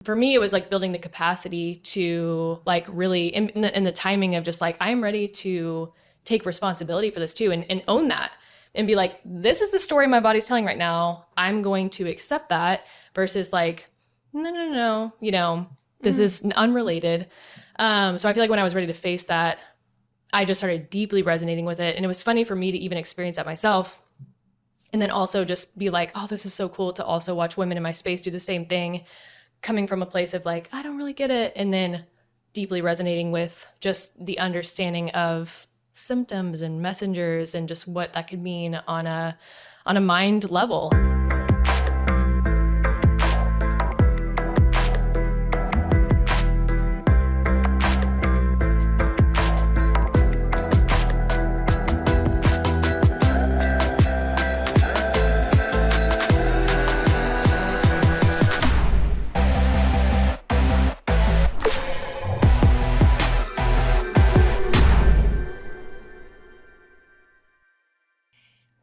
for me, it was like building the capacity to like really in the timing of just like, I'm ready to take responsibility for this too and own that and be like, this is the story my body's telling right now. I'm going to accept that versus like, no, this is unrelated. So I feel like when I was ready to face that, I just started deeply resonating with it. And it was funny for me to even experience that myself. And then also just be like, oh, this is so cool to also watch women in my space do the same thing, coming from a place of like, I don't really get it. And then deeply resonating with just the understanding of symptoms and messengers and just what that could mean on a mind level.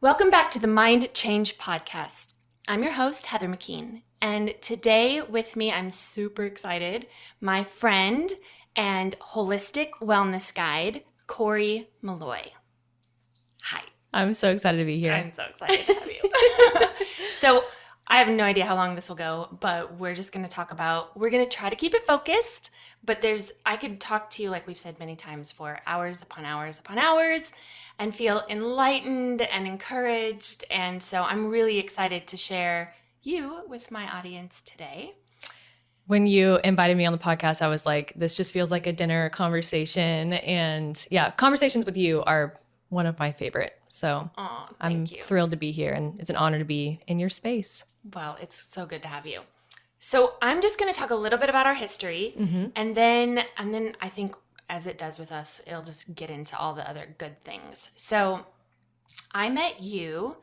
Welcome back to the Mind Change Podcast. I'm your host, Heather McKean, and today with me, I'm super excited, my friend and holistic wellness guide, Kori Meloy. Hi. I'm so excited to be here. I'm so excited to have you. So I have no idea how long this will go, but we're just going to talk about, we're going to try to keep it focused, but I could talk to you, like we've said many times, for hours upon hours upon hours, and feel enlightened and encouraged. And so I'm really excited to share you with my audience today. When you invited me on the podcast, I was like, this just feels like a dinner conversation. And yeah, conversations with you are one of my favorite. So I'm thrilled to be here, and it's an honor to be in your space. Well, it's so good to have you. So I'm just going to talk a little bit about our history, and then I think, as it does with us, it'll just get into all the other good things. So I met you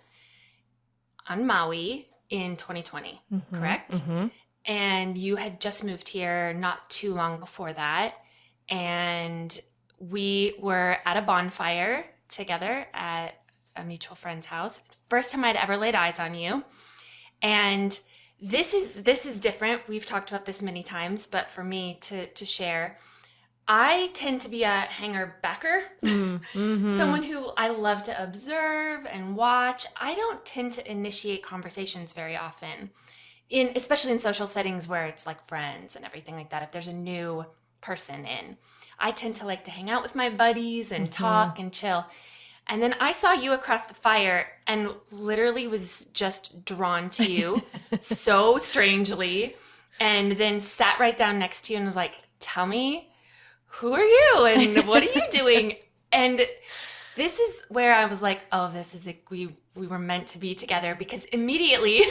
on Maui in 2020, correct? Mm-hmm. And you had just moved here not too long before that. And we were at a bonfire together at a mutual friend's house. First time I'd ever laid eyes on you. And this is different. We've talked about this many times, but for me to share, I tend to be a hanger-backer, someone who I love to observe and watch. I don't tend to initiate conversations very often, especially in social settings where it's like friends and everything like that. If there's a new person in, I tend to like to hang out with my buddies and talk and chill. And then I saw you across the fire and literally was just drawn to you so strangely, and then sat right down next to you and was like, tell me, who are you and what are you doing? And this is where I was like, oh, this is it. We were meant to be together, because immediately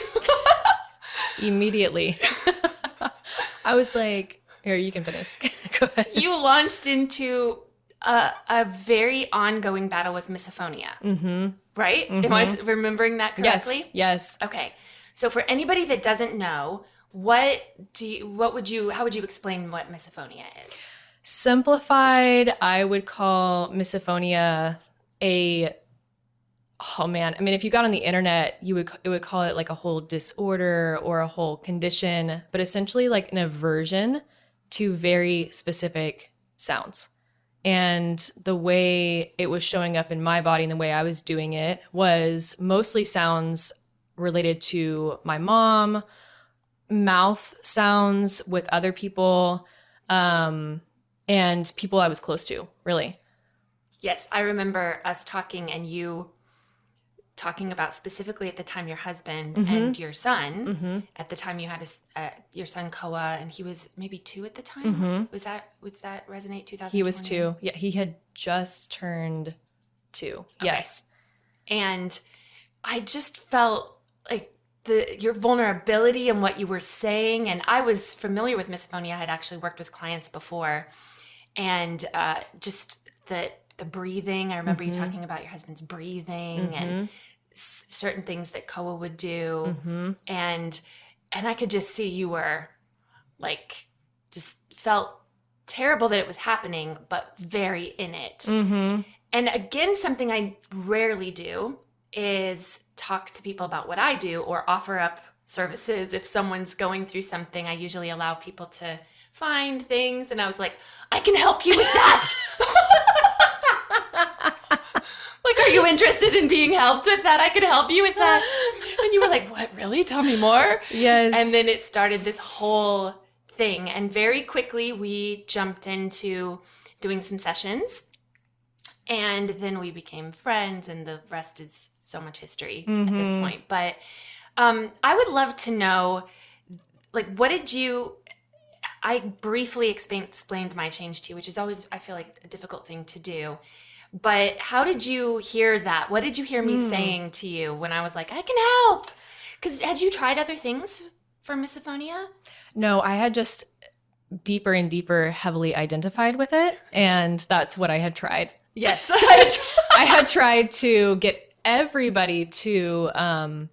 I was like, here, you can finish. Go ahead. You launched into a very ongoing battle with misophonia, right? Am I remembering that correctly? Yes. Okay. So for anybody that doesn't know, how would you explain what misophonia is? Simplified, I would call misophonia if you got on the internet, it would call it like a whole disorder or a whole condition, but essentially like an aversion to very specific sounds. And the way it was showing up in my body and the way I was doing it was mostly sounds related to my mom, mouth sounds with other people, and people I was close to, really. Yes, I remember us talking, and you talking about specifically at the time your husband and your son. At the time you had your son Koa, and he was maybe 2 at the time. Was that resonate 2020? He was 2. Yeah, he had just turned 2. Okay. Yes. And I just felt like your vulnerability and what you were saying, and I was familiar with misophonia. I had actually worked with clients before, and just the breathing. I remember you talking about your husband's breathing and certain things that Koa would do, and I could just see you were like, just felt terrible that it was happening, but very in it. And again, something I rarely do is talk to people about what I do or offer up services, if someone's going through something, I usually allow people to find things. And I was like, I can help you with that. Like, are you interested in being helped with that? I can help you with that. And you were like, what, really? Tell me more. Yes. And then it started this whole thing. And very quickly we jumped into doing some sessions. And then we became friends, and the rest is so much history at this point. But I would love to know, like, I briefly explained my change to you, which is always, I feel like, a difficult thing to do. But how did you hear that? What did you hear me saying to you when I was like, I can help? Because had you tried other things for misophonia? No, I had just deeper and deeper heavily identified with it. And that's what I had tried. Yes. I had tried to get everybody to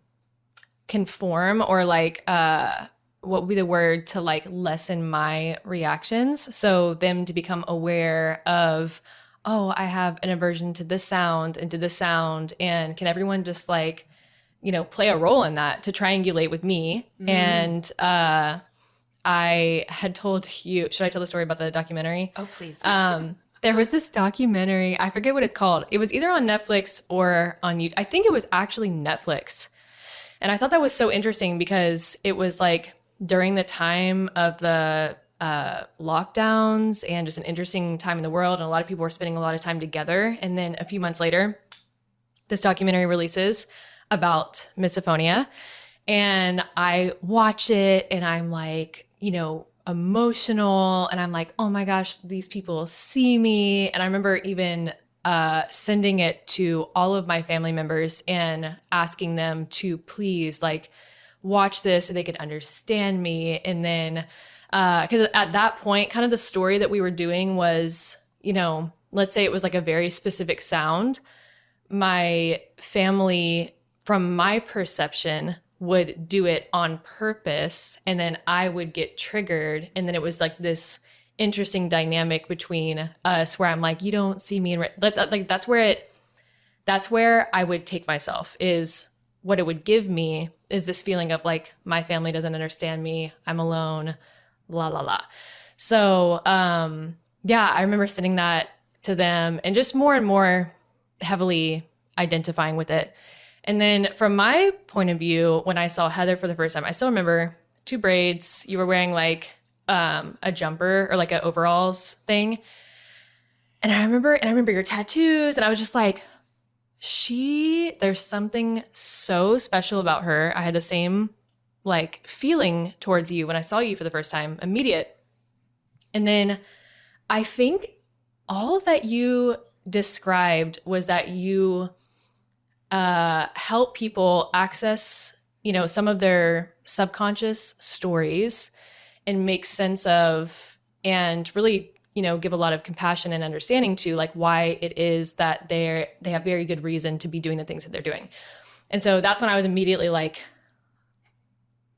conform, or like, what would be the word, to like lessen my reactions. So them to become aware of, oh, I have an aversion to this sound and to this sound. And can everyone just like, play a role in that to triangulate with me? And I had told you, should I tell the story about the documentary? Oh, please. There was this documentary, I forget what it's called. It was either on Netflix or on YouTube. I think it was actually Netflix. And I thought that was so interesting because it was like during the time of the lockdowns and just an interesting time in the world. And a lot of people were spending a lot of time together. And then a few months later, this documentary releases about misophonia. And I watch it and I'm like, emotional, and I'm like, oh my gosh, these people see me. And I remember even sending it to all of my family members and asking them to please like watch this so they could understand me. And then because at that point, kind of the story that we were doing was, let's say it was like a very specific sound. My family, from my perception, would do it on purpose, and then I would get triggered. And then it was like this interesting dynamic between us where I'm like, you don't see me. That's where I would take myself, is what it would give me is this feeling of like, my family doesn't understand me. I'm alone, la, la, la. So, I remember sending that to them and just more and more heavily identifying with it. And then from my point of view, when I saw Heather for the first time, I still remember 2 braids. You were wearing like a jumper or like an overalls thing. And I remember your tattoos, and I was just like, there's something so special about her. I had the same like feeling towards you when I saw you for the first time, immediate. And then I think all that you described was that you help people access, some of their subconscious stories and make sense of, and really, give a lot of compassion and understanding to like why it is that they have very good reason to be doing the things that they're doing. And so that's when I was immediately like,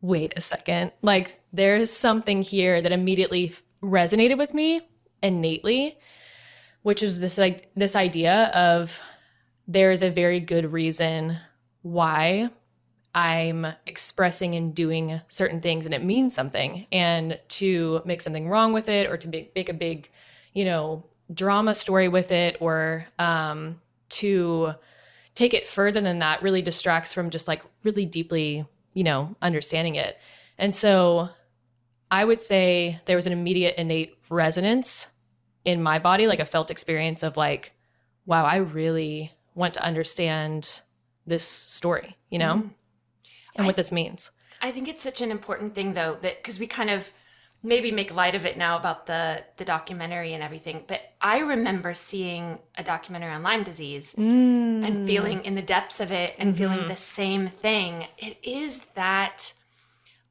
wait a second, like there's something here that immediately resonated with me innately, which is this idea of, there is a very good reason why I'm expressing and doing certain things, and it means something. And to make something wrong with it, or to make a big, drama story with it, or to take it further than that, really distracts from just like really deeply, understanding it. And so I would say there was an immediate innate resonance in my body, like a felt experience of like, wow, I really want to understand this story, and what this means. I think it's such an important thing, though, that because we kind of maybe make light of it now about the documentary and everything, but I remember seeing a documentary on Lyme disease and feeling in the depths of it and feeling the same thing. It is that,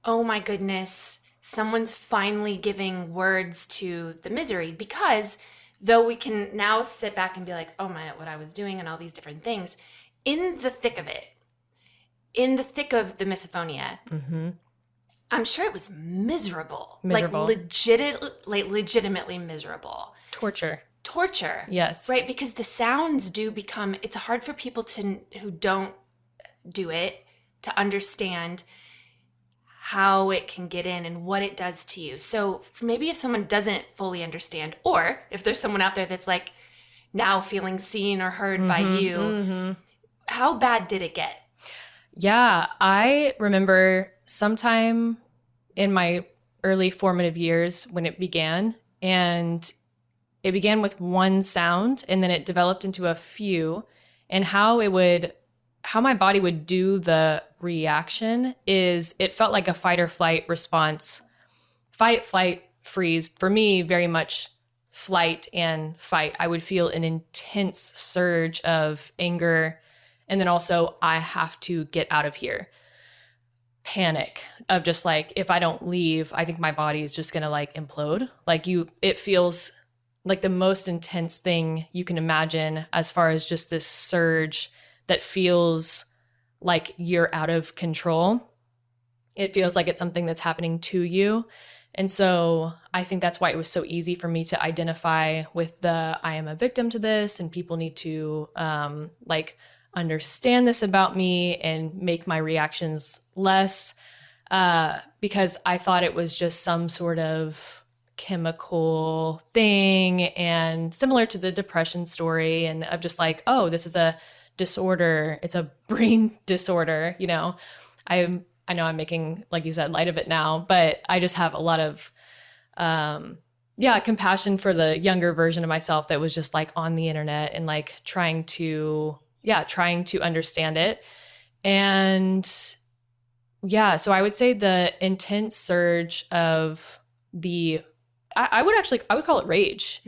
oh my goodness, someone's finally giving words to the misery, because though we can now sit back and be like, oh my, what I was doing and all these different things, in the thick of it, in the thick of the misophonia, I'm sure it was miserable. Like legitimately miserable. Torture. Yes. Right? Because the sounds do become, it's hard for people who don't do it to understand. how it can get in and what it does to you. So maybe if someone doesn't fully understand, or if there's someone out there that's like now feeling seen or heard by you, how bad did it get? Yeah, I remember sometime in my early formative years when it began, and it began with one sound and then it developed into a few, and how my body would do the reaction is it felt like a fight or flight response. Fight, flight, freeze. For me, very much flight and fight. I would feel an intense surge of anger, and then also I have to get out of here. Panic of just like, if I don't leave, I think my body is just going to like implode. Like it feels like the most intense thing you can imagine, as far as just this surge that feels like you're out of control. It feels like it's something that's happening to you. And so I think that's why it was so easy for me to identify with the, I am a victim to this, and people need to like understand this about me and make my reactions less, because I thought it was just some sort of chemical thing, and similar to the depression story, and of just like, oh, this is a disorder. It's a brain disorder. You know, I know I'm making, like you said, light of it now, but I just have a lot of, compassion for the younger version of myself that was just like on the internet and like trying to understand it. And yeah, so I would say the intense surge of I would call it rage,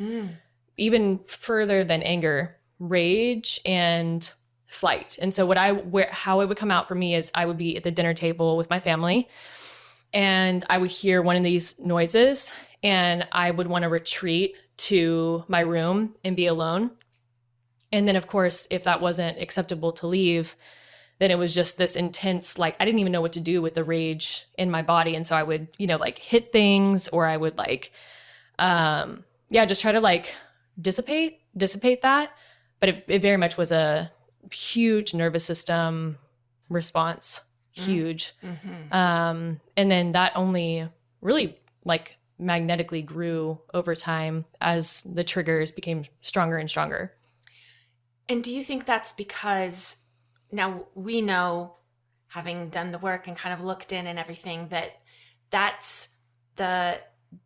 even further than anger, rage and flight. And so how it would come out for me is I would be at the dinner table with my family, and I would hear one of these noises, and I would want to retreat to my room and be alone. And then, of course, if that wasn't acceptable to leave, then it was just this intense, like, I didn't even know what to do with the rage in my body. And so I would, like hit things, or I would like, just try to like dissipate that. But it very much was a huge nervous system response, huge. And then that only really like magnetically grew over time as the triggers became stronger and stronger. And do you think that's because now we know, having done the work and kind of looked in and everything,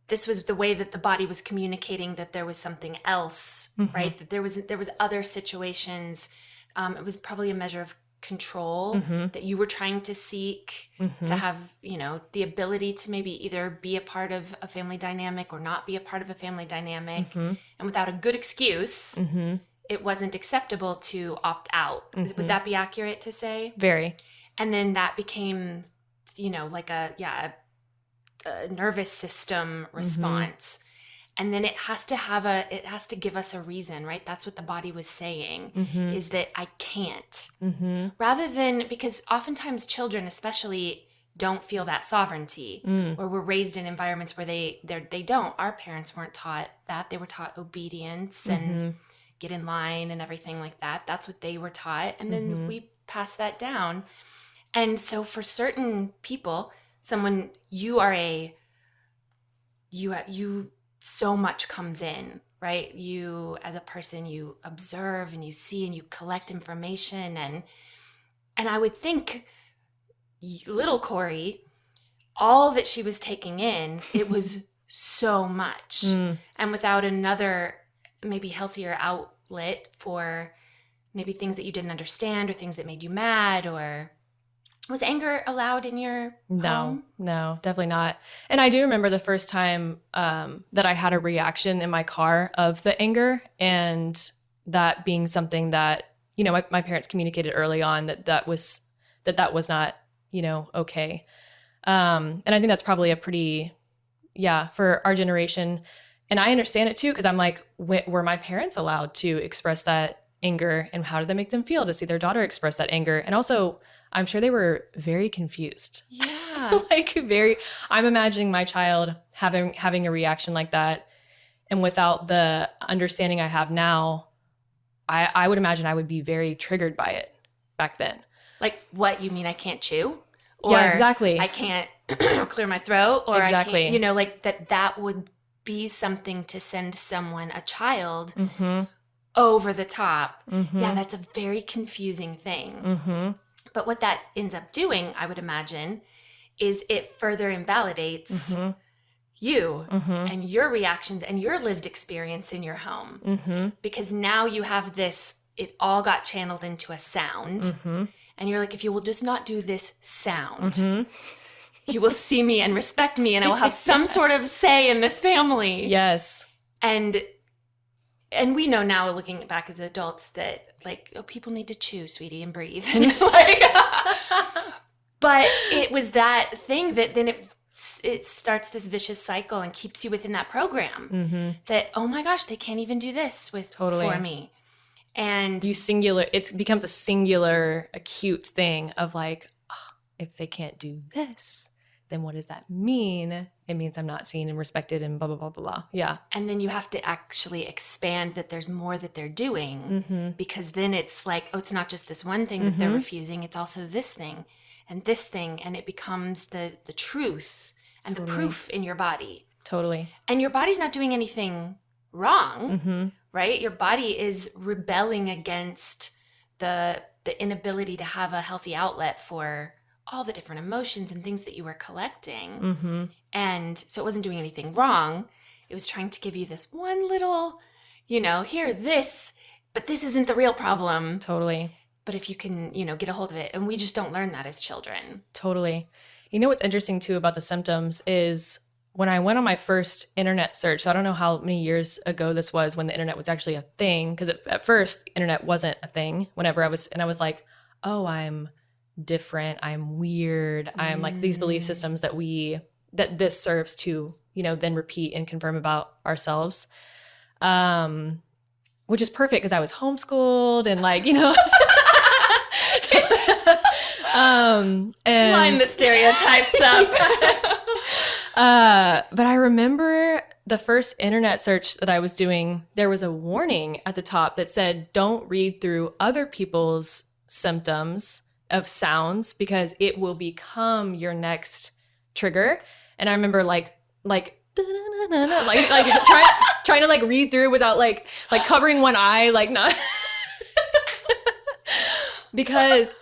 this was the way that the body was communicating that there was something else, right? That there was other situations. It was probably a measure of control that you were trying to seek, to have, the ability to maybe either be a part of a family dynamic or not be a part of a family dynamic. And without a good excuse, it wasn't acceptable to opt out. Would that be accurate to say? Very. And then that became, like a nervous system response. And then it has to give us a reason, right? That's what the body was saying, is that I can't. Rather than, because oftentimes children especially don't feel that sovereignty, or were raised in environments where they don't. Our parents weren't taught that. They were taught obedience and get in line and everything like that. That's what they were taught. And then we pass that down. And so for certain people, you so much comes in, right? You, as a person, you observe and you see and you collect information. And I would think little Kori, all that she was taking in, it was so much. And without another maybe healthier outlet for maybe things that you didn't understand or things that made you mad, or was anger allowed in your home? No, definitely not. And I do remember the first time that I had a reaction in my car of the anger, and that being something that, my parents communicated early on that was not, okay. And I think that's probably a pretty, for our generation. And I understand it too, because I'm like, were my parents allowed to express that anger, and how did that make them feel to see their daughter express that anger? And also, I'm sure they were very confused. Yeah. I'm imagining my child having a reaction like that. And without the understanding I have now, I would imagine I would be very triggered by it back then. Like, what, you mean I can't chew? Or yeah, exactly. I can't clear my throat, or Exactly. I can't, you know, like that would be something to send someone, a child, over the top. Yeah, that's a very confusing thing. But what that ends up doing, I would imagine, is it further invalidates you and your reactions and your lived experience in your home. Because now you have this, it all got channeled into a sound. And you're like, if you will just not do this sound, you will see me and respect me, and I will have some sort of say in this family. Yes. And we know now, looking back as adults, that like, oh, people need to chew, sweetie, and breathe. And like, but it was that thing that then it starts this vicious cycle and keeps you within that program. That, oh my gosh, they can't even do this for me. And it becomes a singular acute thing of like, oh, if they can't do this, then what does that mean? It means I'm not seen and respected and blah, blah, blah, blah, blah. Yeah. And then you have to actually expand that there's more that they're doing, because then it's like, oh, it's not just this one thing that they're refusing. It's also this thing and this thing. And it becomes the truth and the proof in your body. Totally. And your body's not doing anything wrong, right? Your body is rebelling against the inability to have a healthy outlet for all the different emotions and things that you were collecting. And so it wasn't doing anything wrong. It was trying to give you this one little, you know, here, this, but this isn't the real problem. Totally. But if you can, you know, get a hold of it. And we just don't learn that as children. Totally. You know what's interesting too about the symptoms is when I went on my first internet search, so I don't know how many years ago this was when the internet was actually a thing, because at first the internet wasn't a thing whenever I was like, oh, I'm different, I'm weird, I'm like these belief systems that this serves to, you know, then repeat and confirm about ourseles, which is perfect because I was homeschooled and like, you know, and line the stereotypes up. But I remember the first internet search that I was doing, there was a warning at the top that said, don't read through other people's symptoms of sounds because it will become your next trigger. And I remember like trying to like read through without like covering one eye, like not because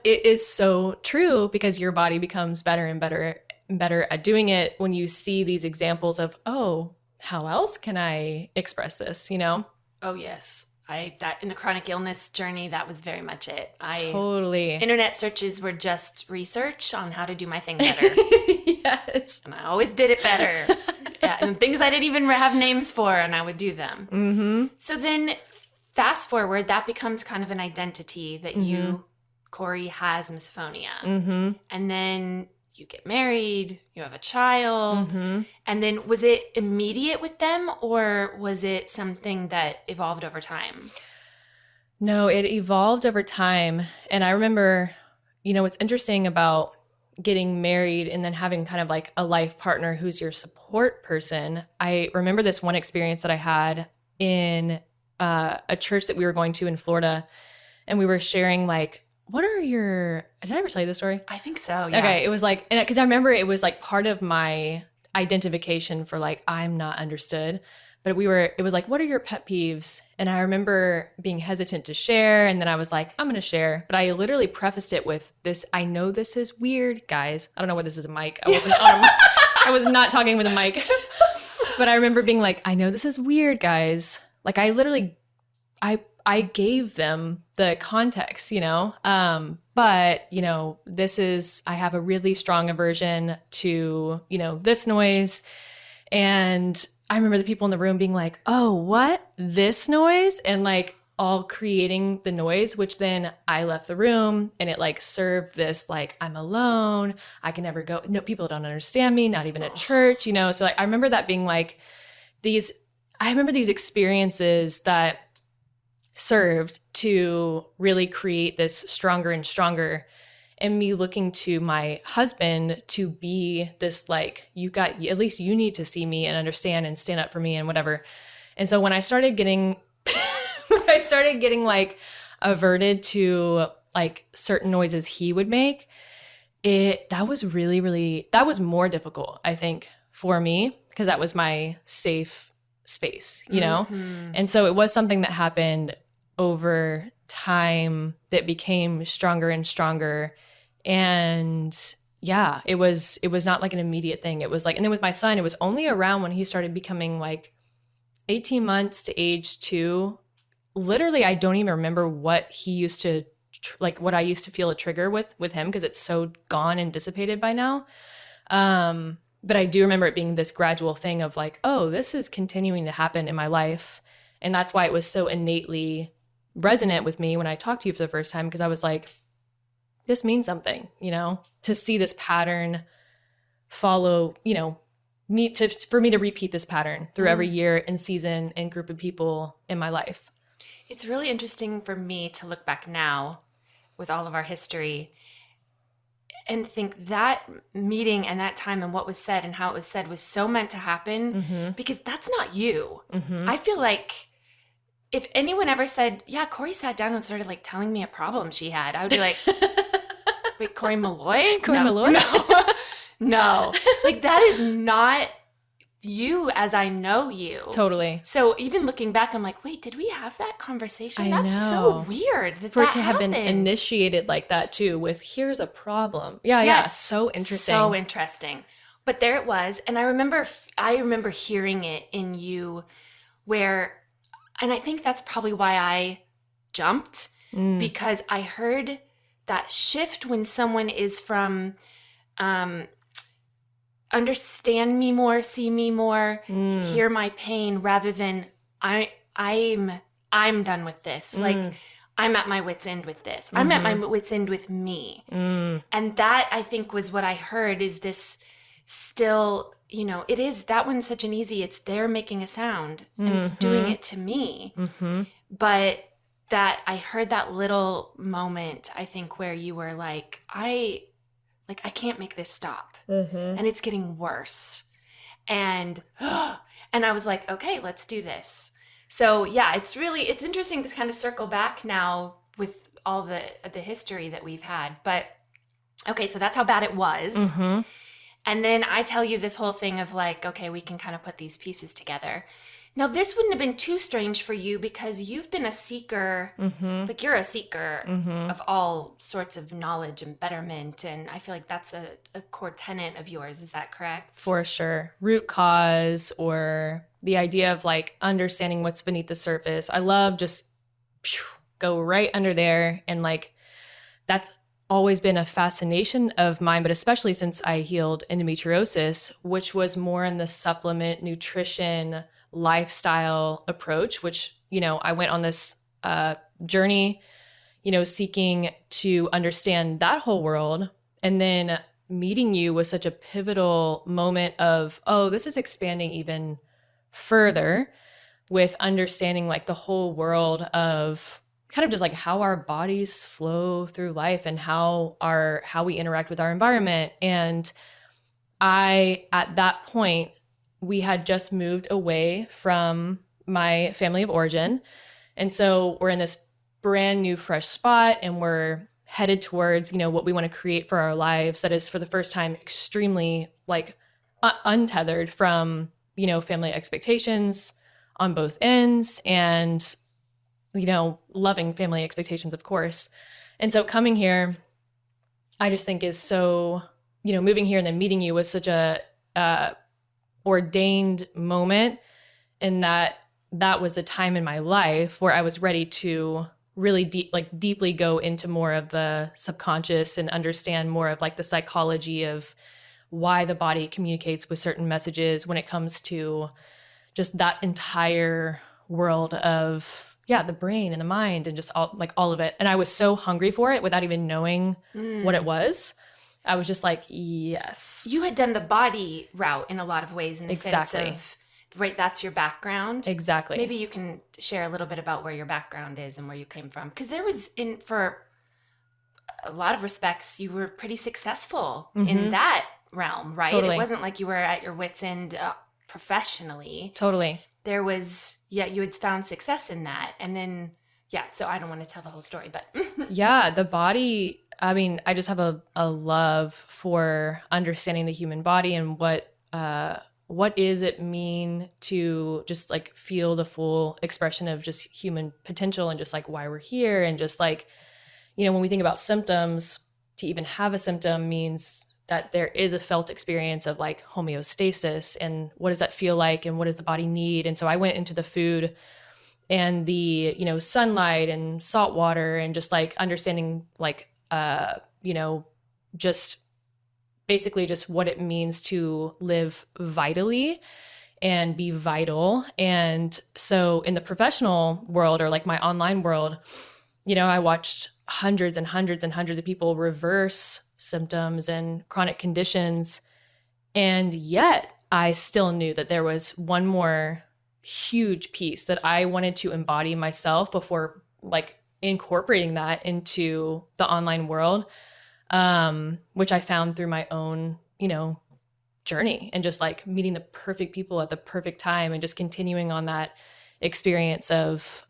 it is so true, because your body becomes better and better and better at doing it when you see these examples of, oh, how else can I express this, you know? Oh yes. That in the chronic illness journey, that was very much it. Totally. Internet searches were just research on how to do my thing better. Yes. And I always did it better. Yeah, and things I didn't even have names for, and I would do them. So then fast forward, that becomes kind of an identity that you, Kori, has misophonia. And then you get married, you have a child, and then was it immediate with them, or was it something that evolved over time? No, it evolved over time. And I remember, you know, what's interesting about getting married and then having kind of like a life partner who's your support person. I remember this one experience that I had in a church that we were going to in Florida, and we were sharing like, did I ever tell you this story? I think so, yeah. Okay, it was like, because I remember it was like part of my identification for like, I'm not understood. But it was like, what are your pet peeves? And I remember being hesitant to share. And then I was like, I'm going to share. But I literally prefaced it with this, I know this is weird, guys. I don't know what this is, a mic. I was not talking with a mic. But I remember being like, I know this is weird, guys. Like I literally, I gave them the context, you know? But, you know, I have a really strong aversion to, you know, this noise. And I remember the people in the room being like, oh, what? This noise? And like all creating the noise, which then I left the room, and it like served this, like, I'm alone. I can never go. No, people don't understand me, not even at church, you know? So like, I remember that being like these experiences that served to really create this stronger and stronger, and me looking to my husband to be this like, at least you need to see me and understand and stand up for me and whatever. And so when I started getting like averted to like certain noises he would make, that was more difficult, I think, for me, because that was my safe space, you know? And so it was something that happened over time that became stronger and stronger. And yeah, it was not like an immediate thing. It was like, and then with my son, it was only around when he started becoming like 18 months to age 2. Literally, I don't even remember what he used to what I used to feel a trigger with him, because it's so gone and dissipated by now. But I do remember it being this gradual thing of like, oh, this is continuing to happen in my life. And that's why it was so innately resonant with me when I talked to you for the first time, because I was like, this means something, you know, to see this pattern follow, you know, for me to repeat this pattern through every year and season and group of people in my life. It's really interesting for me to look back now with all of our history and think that meeting and that time and what was said and how it was said was so meant to happen, because that's not you. I feel like if anyone ever said, yeah, Kori sat down and started like telling me a problem she had, I would be like, wait, Kori Meloy? Meloy? No. No. Like, that is not you as I know you. Totally. So even looking back, I'm like, wait, did we have that conversation? I That's know. so weird that For it that to have happened. been initiated like that too, with here's a problem. Yeah. So interesting. So interesting. But there it was. And I remember hearing it in you where, and I think that's probably why I jumped, because I heard that shift when someone is from, understand me more, see me more, hear my pain, rather than I'm done with this. Like, I'm at my wit's end with this. I'm at my wit's end with me. And that, I think, was what I heard, is this still, you know, it is, that one's such an easy, it's there making a sound and it's doing it to me. But that I heard that little moment, I think, where you were like, I can't make this stop. And it's getting worse. And I was like, okay, let's do this. So yeah, it's interesting to kind of circle back now with all the history that we've had. But okay, so that's how bad it was. And then I tell you this whole thing of like, okay, we can kind of put these pieces together. Now, this wouldn't have been too strange for you, because you've been a seeker, like you're a seeker of all sorts of knowledge and betterment. And I feel like that's a core tenet of yours. Is that correct? For sure. Root cause, or the idea of like understanding what's beneath the surface. I love just go right under there. And like, that's always been a fascination of mine, but especially since I healed endometriosis, which was more in the supplement, nutrition, lifestyle approach, which, you know, I went on this journey, you know, seeking to understand that whole world. And then meeting you was such a pivotal moment of, oh, this is expanding even further with understanding like the whole world of kind of just like how our bodies flow through life and how we interact with our environment. And at that point, we had just moved away from my family of origin. And so we're in this brand new, fresh spot, and we're headed towards, you know, what we want to create for our lives. That is, for the first time, extremely like untethered from, you know, family expectations on both ends, and, you know, loving family expectations, of course. And so coming here, I just think is so, you know, moving here and then meeting you was such a ordained moment, in that was the time in my life where I was ready to really deeply go into more of the subconscious and understand more of like the psychology of why the body communicates with certain messages when it comes to just that entire world of, yeah, the brain and the mind and just all of it. And I was so hungry for it without even knowing what it was. I was just like, yes. You had done the body route in a lot of ways, in the sense of, right, that's your background. Exactly. Maybe you can share a little bit about where your background is and where you came from. Because there was, for a lot of respects, you were pretty successful in that realm, right? Totally. It wasn't like you were at your wit's end professionally. Totally. There was, you had found success in that. And then, so I don't want to tell the whole story, but. Yeah, the body, I mean, I just have a love for understanding the human body and what is it mean to just like feel the full expression of just human potential and just like why we're here. And just like, you know, when we think about symptoms, to even have a symptom means that there is a felt experience of like homeostasis, and what does that feel like and what does the body need. And so I went into the food and the, you know, sunlight and salt water and just like understanding like, you know, just basically just what it means to live vitally and be vital. And so in the professional world, or like my online world, you know, I watched hundreds and hundreds and hundreds of people reverse symptoms and chronic conditions. And yet I still knew that there was one more huge piece that I wanted to embody myself before like incorporating that into the online world, which I found through my own, you know, journey and just like meeting the perfect people at the perfect time and just continuing on that experience of,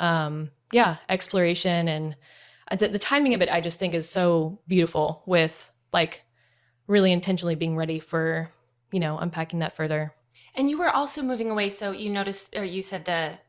exploration. And the timing of it, I just think is so beautiful, with like really intentionally being ready for, you know, unpacking that further. And you were also moving away. So you noticed, or you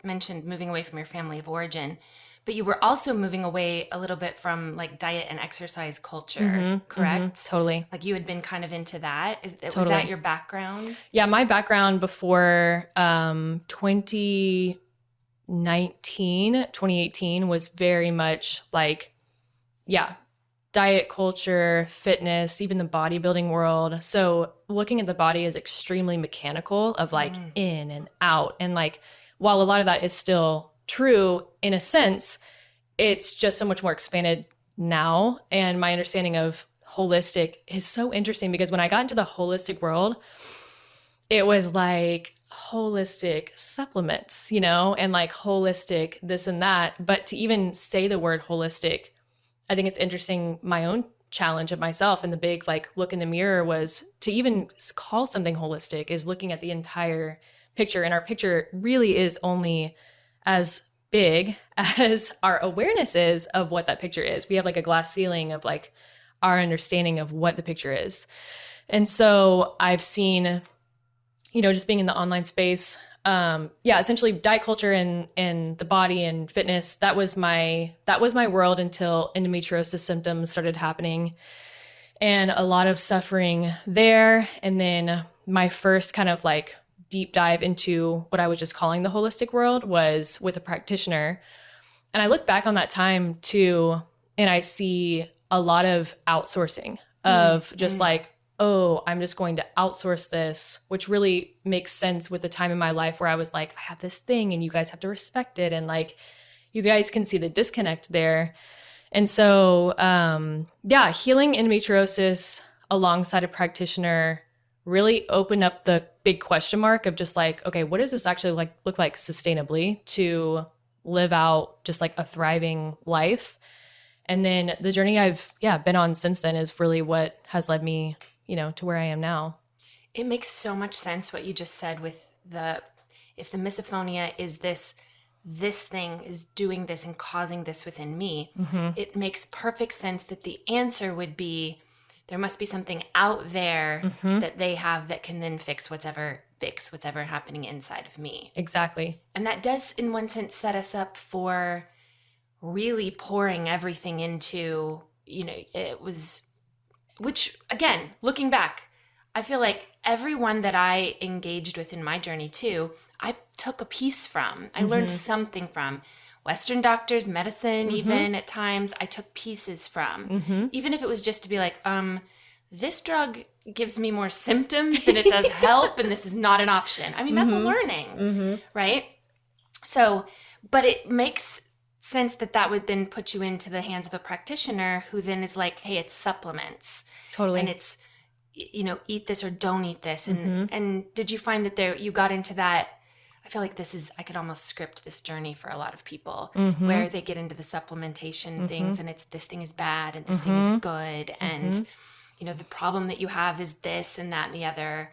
mentioned moving away from your family of origin, but you were also moving away a little bit from like diet and exercise culture, correct? Totally. Like you had been kind of into that. Was Totally. that your background? Yeah. My background before 2018 was very much like, diet culture, fitness, even the bodybuilding world. So looking at the body is extremely mechanical, of like in and out. And like, while a lot of that is still true in a sense, it's just so much more expanded now. And my understanding of holistic is so interesting, because when I got into the holistic world, it was like holistic supplements, you know, and like holistic this and that. But to even say the word holistic, I think it's interesting. My own challenge of myself and the big like look in the mirror was to even call something holistic is looking at the entire picture. And our picture really is only as big as our awareness is of what that picture is. We have like a glass ceiling of like our understanding of what the picture is. And so I've seen, you know, just being in the online space, essentially diet culture and the body and fitness. That was my world until endometriosis symptoms started happening, and a lot of suffering there. And then my first kind of like deep dive into what I was just calling the holistic world was with a practitioner. And I look back on that time too, and I see a lot of outsourcing of just like, oh, I'm just going to outsource this, which really makes sense with the time in my life where I was like, I have this thing and you guys have to respect it. And like, you guys can see the disconnect there. And so, healing endometriosis alongside a practitioner really opened up the big question mark of just like, okay, what does this actually like look like sustainably to live out just like a thriving life? And then the journey I've been on since then is really what has led me, you know, to where I am now. It makes so much sense what you just said with if the misophonia is this thing is doing this and causing this within me, it makes perfect sense that the answer would be there must be something out there that they have that can then fix whatever happening inside of me. Exactly. And that does in one sense set us up for really pouring everything into, you know, which again, looking back, I feel like everyone that I engaged with in my journey too, I took a piece from. I learned something from. Western doctors, medicine, even at times, I took pieces from. Even if it was just to be like, this drug gives me more symptoms than it does help, and this is not an option. I mean, that's a learning, right? So, but it makes sense that would then put you into the hands of a practitioner who then is like, hey, it's supplements. Totally. And it's, you know, eat this or don't eat this. And did you find that you got into that? I feel like I could almost script this journey for a lot of people where they get into the supplementation things and it's this thing is bad and this thing is good. And, you know, the problem that you have is this and that and the other.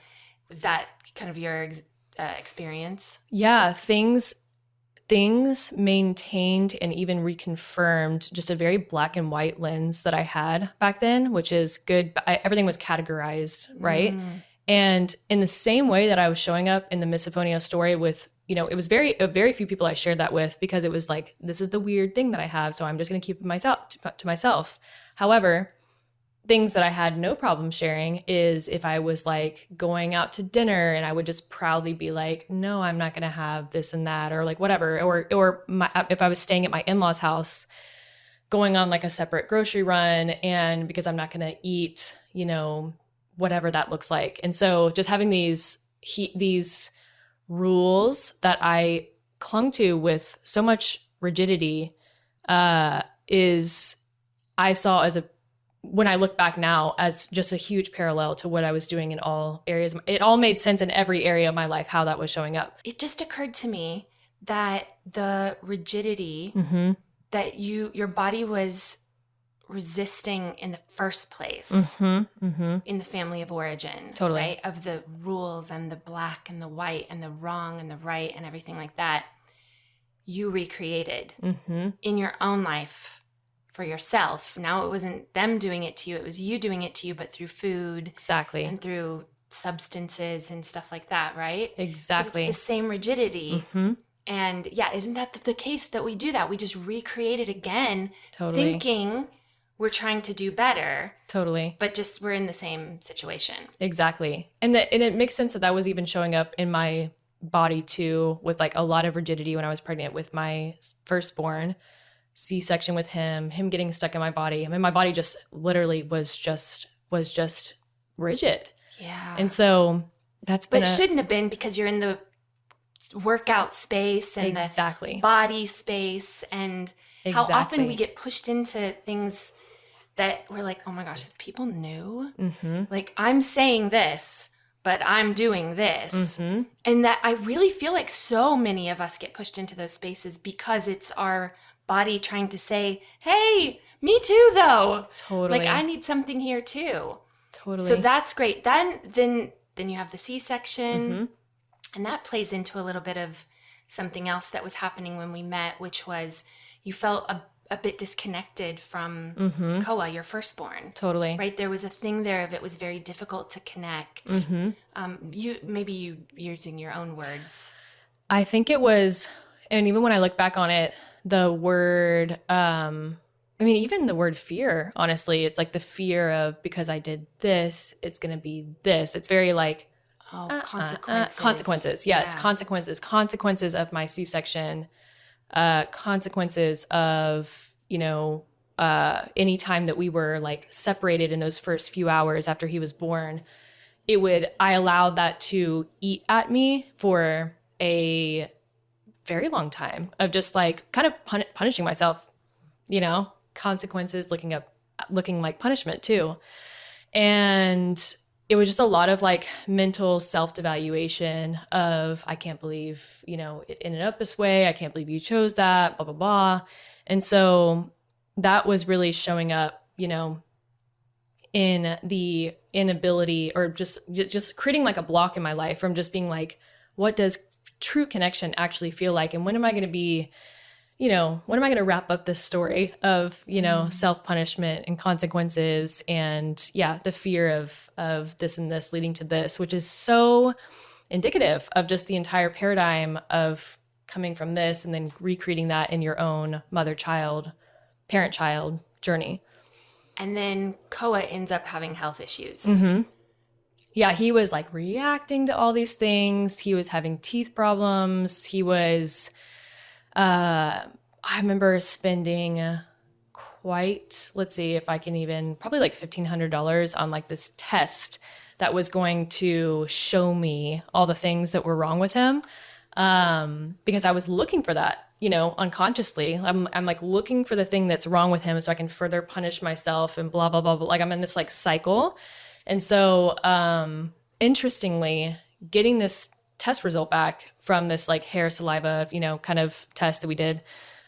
Was that kind of your experience? Yeah, things things maintained and even reconfirmed just a very black and white lens that I had back then, which is good. Everything was categorized, right? And in the same way that I was showing up in the Misophonia story with, you know, it was very few people I shared that with, because it was like, this is the weird thing that I have, so I'm just going to keep it to myself. However, things that I had no problem sharing is if I was like going out to dinner and I would just proudly be like, no, I'm not going to have this and that, or like whatever. Or if I was staying at my in-laws' house, going on like a separate grocery run, and because I'm not going to eat, you know, whatever that looks like. And so just having these rules that I clung to with so much rigidity is I saw as when I look back now as just a huge parallel to what I was doing in all areas. It all made sense in every area of my life, how that was showing up. It just occurred to me that the rigidity that your body was resisting in the first place in the family of origin, totally, right? Of the rules and the black and the white and the wrong and the right and everything like that, you recreated in your own life for yourself. Now it wasn't them doing it to you, it was you doing it to you, but through food, exactly, and through substances and stuff like that, right? Exactly. But it's the same rigidity. And yeah, isn't that the case that we do that? We just recreate it again, totally, thinking we're trying to do better. Totally. But just we're in the same situation. Exactly. And it makes sense that was even showing up in my body too, with like a lot of rigidity when I was pregnant with my firstborn, C-section with him getting stuck in my body. I mean, my body just literally was just rigid. Yeah. And so that's been But it shouldn't have been, because you're in the workout space and exactly, the body space, and how often we get pushed into things that we're like, oh my gosh, if people knew, like I'm saying this, but I'm doing this. And that I really feel like so many of us get pushed into those spaces because it's our body trying to say, hey, me too, though. Totally. Like I need something here too. Totally. So that's great. Then you have the C-section, and that plays into a little bit of something else that was happening when we met, which was you felt a bit disconnected from Koa, your firstborn. Totally. Right? There was a thing there of it was very difficult to connect. You using your own words. I think it was, and even when I look back on it, the word, I mean, even the word fear, honestly, it's like the fear of, because I did this, it's going to be this. It's very like, consequences. Consequences. Yes. Yeah. Consequences of my C-section, consequences of, you know, any time that we were like separated in those first few hours after he was born, I allowed that to eat at me for a very long time of just like kind of punishing myself, you know, consequences looking like punishment too. And it was just a lot of like mental self-devaluation of, I can't believe, you know, it ended up this way. I can't believe you chose that, blah, blah, blah. And so that was really showing up, you know, in the inability, or just creating like a block in my life from just being like, what does true connection actually feel like? And when am I going to be, you know, when am I going to wrap up this story of, you know, self-punishment and consequences and the fear of this and this leading to this, which is so indicative of just the entire paradigm of coming from this and then recreating that in your own mother-child, parent-child journey. And then Koa ends up having health issues. Yeah, he was like reacting to all these things. He was having teeth problems. He was, I remember spending let's see if I can even, probably like $1,500 on like this test that was going to show me all the things that were wrong with him. Because I was looking for that, you know, unconsciously. I'm like looking for the thing that's wrong with him so I can further punish myself and blah, blah, blah, blah. Like I'm in this like cycle. And so, interestingly, getting this test result back from this like hair saliva, you know, kind of test that we did,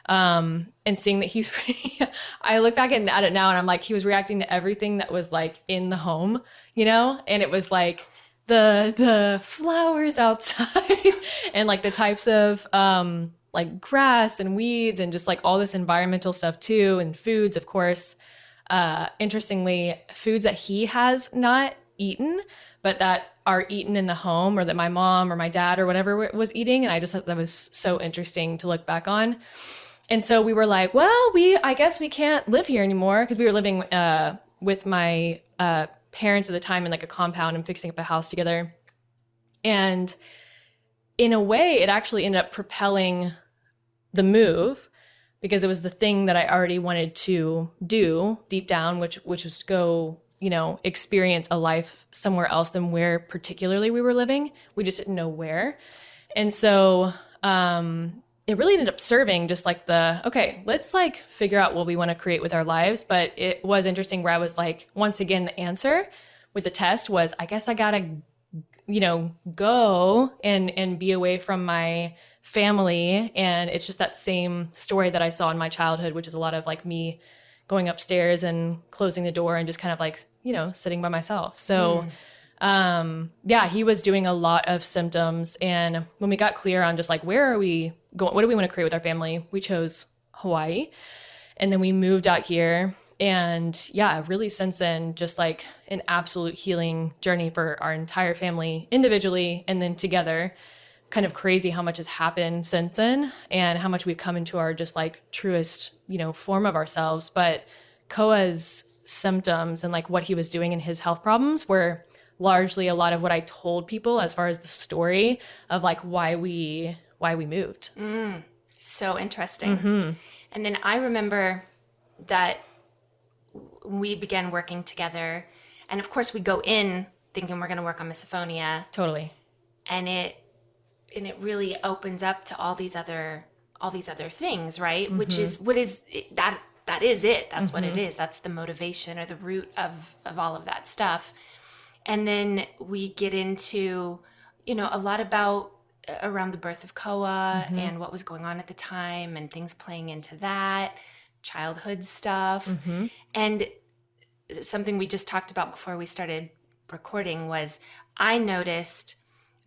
and seeing that I look back at it now and I'm like, he was reacting to everything that was like in the home, you know, and it was like the flowers outside and like the types of, like grass and weeds and just like all this environmental stuff too, and foods, of course. Interestingly, foods that he has not eaten, but that are eaten in the home, or that my mom or my dad or whatever was eating. And I just thought that was so interesting to look back on. And so we were like, well, I guess we can't live here anymore, because we were living with my parents at the time in like a compound and fixing up a house together. And in a way, it actually ended up propelling the move, because it was the thing that I already wanted to do deep down, which was go, experience a life somewhere else than where particularly we were living. We just didn't know where. And so it really ended up serving just like okay, let's like figure out what we want to create with our lives. But it was interesting where I was like, once again, the answer with the test was, I guess I gotta, go and be away from my family. And it's just that same story that I saw in my childhood, which is a lot of like me going upstairs and closing the door and just kind of like, sitting by myself. So he was doing a lot of symptoms. And when we got clear on just like, where are we going? What do we want to create with our family? We chose Hawaii. And then we moved out here. And really since then, just like an absolute healing journey for our entire family individually and then together. Kind of crazy how much has happened since then and how much we've come into our just like truest, form of ourselves. But Koa's symptoms and like what he was doing in his health problems were largely a lot of what I told people as far as the story of like why we moved. So interesting. And then I remember that we began working together, and of course we go in thinking we're going to work on misophonia. Totally. And it really opens up to all these other things, right? Which is that is it. That's what it is. That's the motivation or the root of all of that stuff. And then we get into, a lot about around the birth of Koa and what was going on at the time and things playing into that, childhood stuff. And something we just talked about before we started recording was I noticed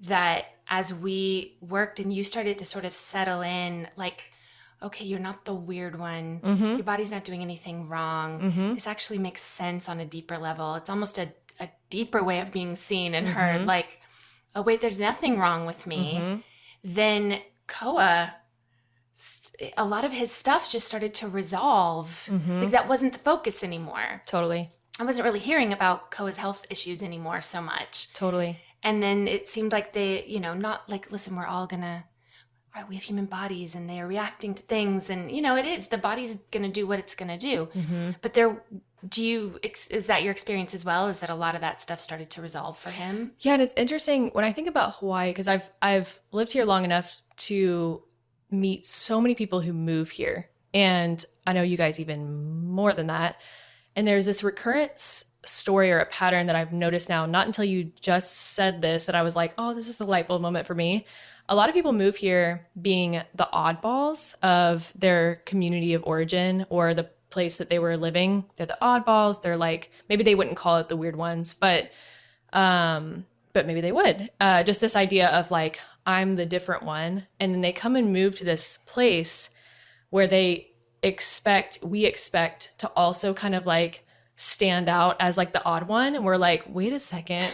that as we worked and you started to sort of settle in, like, okay, you're not the weird one. Your body's not doing anything wrong. This actually makes sense on a deeper level. It's almost a deeper way of being seen and heard. Like, oh, wait, there's nothing wrong with me. Then Koa, a lot of his stuff just started to resolve. Like that wasn't the focus anymore. Totally. I wasn't really hearing about Koa's health issues anymore so much. Totally. And then it seemed like they, not like, listen, we're all right, we have human bodies and they are reacting to things. And, it is, the body's going to do what it's going to do. But is that your experience as well? Is that a lot of that stuff started to resolve for him? Yeah. And it's interesting when I think about Hawaii, because I've lived here long enough to meet so many people who move here. And I know you guys even more than that. And there's this recurrent story or a pattern that I've noticed now, not until you just said this, that I was like, oh, this is the light bulb moment for me. A lot of people move here being the oddballs of their community of origin or the place that they were living. They're the oddballs. They're like, maybe they wouldn't call it the weird ones, but maybe they would. Just this idea of like, I'm the different one. And then they come and move to this place where we expect to also kind of like stand out as like the odd one. And we're like, wait a second.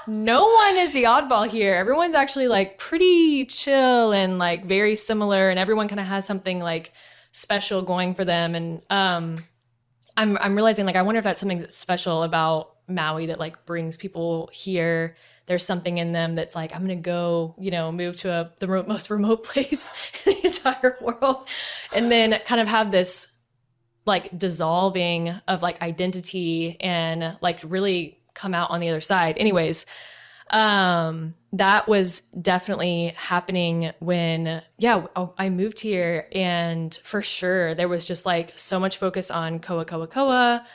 No one is the oddball here. Everyone's actually like pretty chill and like very similar, and everyone kind of has something like special going for them. And I'm realizing like I wonder if that's something that's special about Maui that like brings people here. There's something in them that's like, I'm gonna go, move to the most remote place in the entire world, and then kind of have this like dissolving of like identity and like really come out on the other side. Anyways, that was definitely happening when, I moved here, and for sure there was just like so much focus on Koa,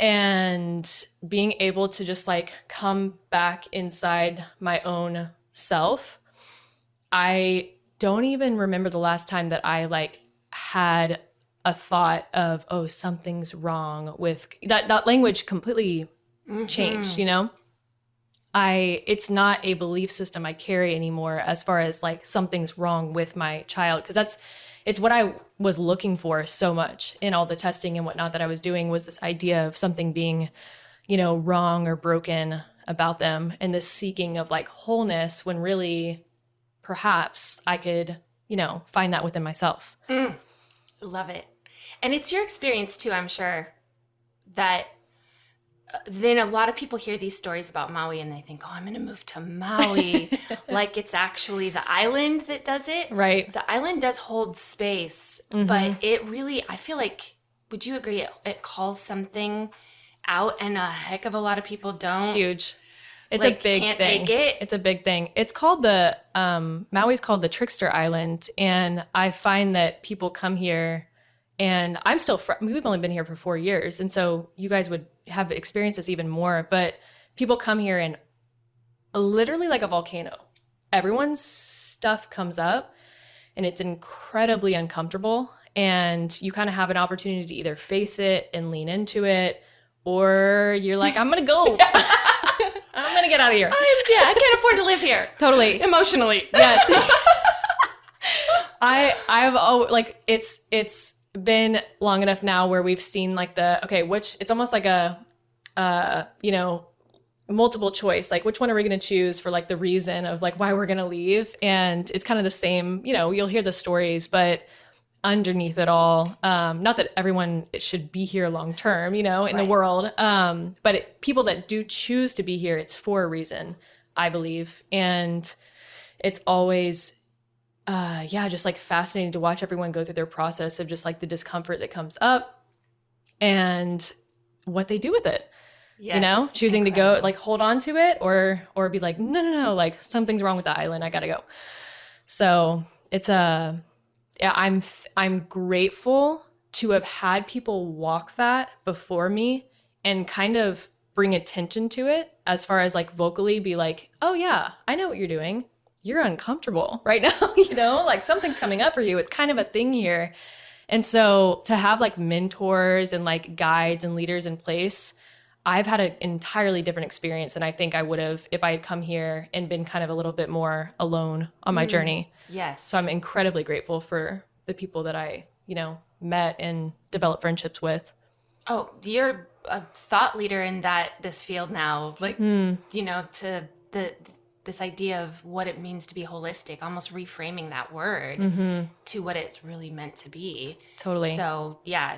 and being able to just like come back inside my own self. I don't even remember the last time that I like had a thought of, oh, something's wrong with that language completely changed, it's not a belief system I carry anymore as far as like something's wrong with my child. Cause it's what I was looking for so much in all the testing and whatnot that I was doing, was this idea of something being, wrong or broken about them, and this seeking of like wholeness, when really perhaps I could, find that within myself. Love it. And it's your experience too, I'm sure, that then a lot of people hear these stories about Maui and they think, oh, I'm going to move to Maui. Like it's actually the island that does it. Right. The island does hold space, but it really, I feel like, would you agree, it calls something out, and a heck of a lot of people don't. Huge. It's like, a big can't thing. Take it. It's a big thing. It's called Maui's called the Trickster Island. And I find that people come here, and I'm still, we've only been here for 4 years. And so you guys would have experienced this even more, but people come here and literally like a volcano, everyone's stuff comes up and it's incredibly uncomfortable. And you kind of have an opportunity to either face it and lean into it, or you're like, I'm going to go. I'm going to get out of here. I can't afford to live here. Totally. Emotionally. Yes. I've like, it's been long enough now where we've seen like it's almost like a, multiple choice, like which one are we going to choose for like the reason of like why we're going to leave. And it's kind of the same, you'll hear the stories, but underneath it all, not that everyone should be here long term, in the world. But people that do choose to be here, it's for a reason, I believe. And it's always, just like fascinating to watch everyone go through their process of just like the discomfort that comes up and what they do with it. Yes, choosing incredible. To go like hold on to it or be like, no, like something's wrong with the island. I got to go. So it's I'm grateful to have had people walk that before me and kind of bring attention to it, as far as like vocally be like, oh yeah, I know what you're doing. You're uncomfortable right now, like something's coming up for you. It's kind of a thing here. And so to have like mentors and like guides and leaders in place, I've had an entirely different experience than I think I would have if I had come here and been kind of a little bit more alone on my journey. Yes. So I'm incredibly grateful for the people that I, met and developed friendships with. Oh, you're a thought leader in this field now, like, to this idea of what it means to be holistic, almost reframing that word to what it's really meant to be. Totally. So yeah,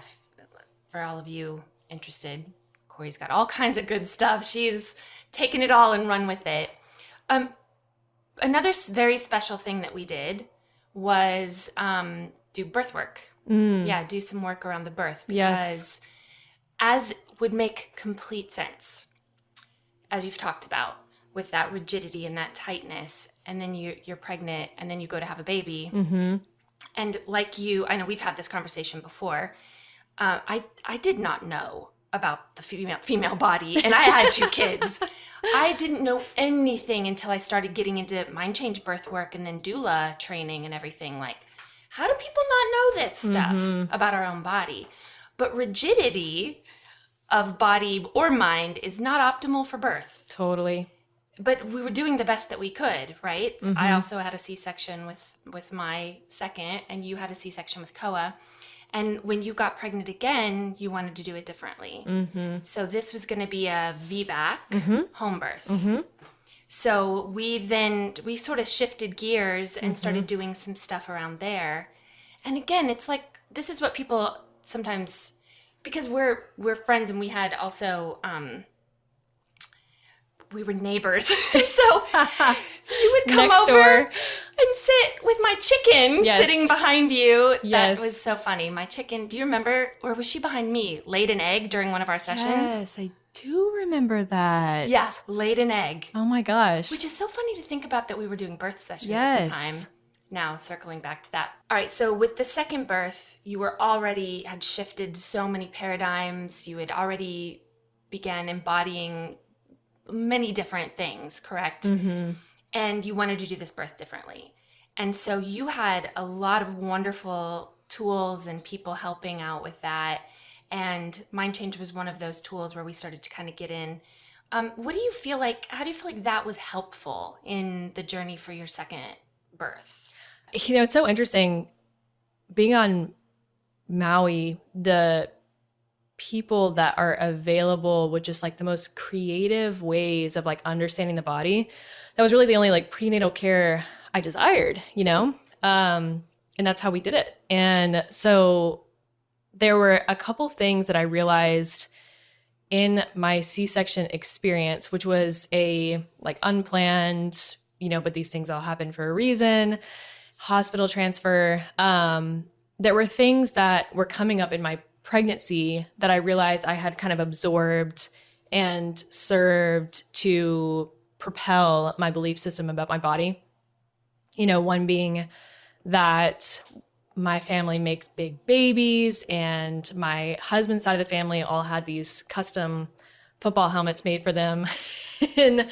for all of you interested, Kori's got all kinds of good stuff. She's taken it all and run with it. Another very special thing that we did was do birth work. Yeah, do some work around the birth, because as would make complete sense, as you've talked about, with that rigidity and that tightness, and then you're pregnant, and then you go to have a baby. And like I know we've had this conversation before. I did not know about the female body, and I had 2 kids. I didn't know anything until I started getting into mind change birth work and then doula training and everything. Like, how do people not know this stuff about our own body? But rigidity of body or mind is not optimal for birth. Totally. But we were doing the best that we could, right? So I also had a C-section with my second, and you had a C-section with Koa. And when you got pregnant again, you wanted to do it differently. So this was going to be a VBAC home birth. So we sort of shifted gears and started doing some stuff around there. And again, it's like, this is what people sometimes, because we're friends, and we had also, we were neighbors. So you would come next over door and sit with my chicken sitting behind you. Yes. That was so funny. My chicken, do you remember, or was she behind me, laid an egg during one of our sessions? Yes, I do remember that. Yeah, laid an egg. Oh my gosh. Which is so funny to think about, that we were doing birth sessions at the time. Now, circling back to that. All right, so with the second birth, you had shifted so many paradigms. You had already began embodying many different things, correct? And you wanted to do this birth differently. And so you had a lot of wonderful tools and people helping out with that. And Mind Change was one of those tools where we started to kind of get in What do you feel like, how do you feel like that was helpful in the journey for your second birth? You know, it's so interesting being on Maui, the people that are available with just like the most creative ways of like understanding the body. That was really the only like prenatal care I desired, you know? And that's how we did it. And so there were a couple things that I realized in my C-section experience, which was a like unplanned, you know, but these things all happen for a reason, hospital transfer. There were things that were coming up in my pregnancy that I realized I had kind of absorbed and served to propel my belief system about my body. You know, one being that my family makes big babies, and my husband's side of the family all had these custom football helmets made for them and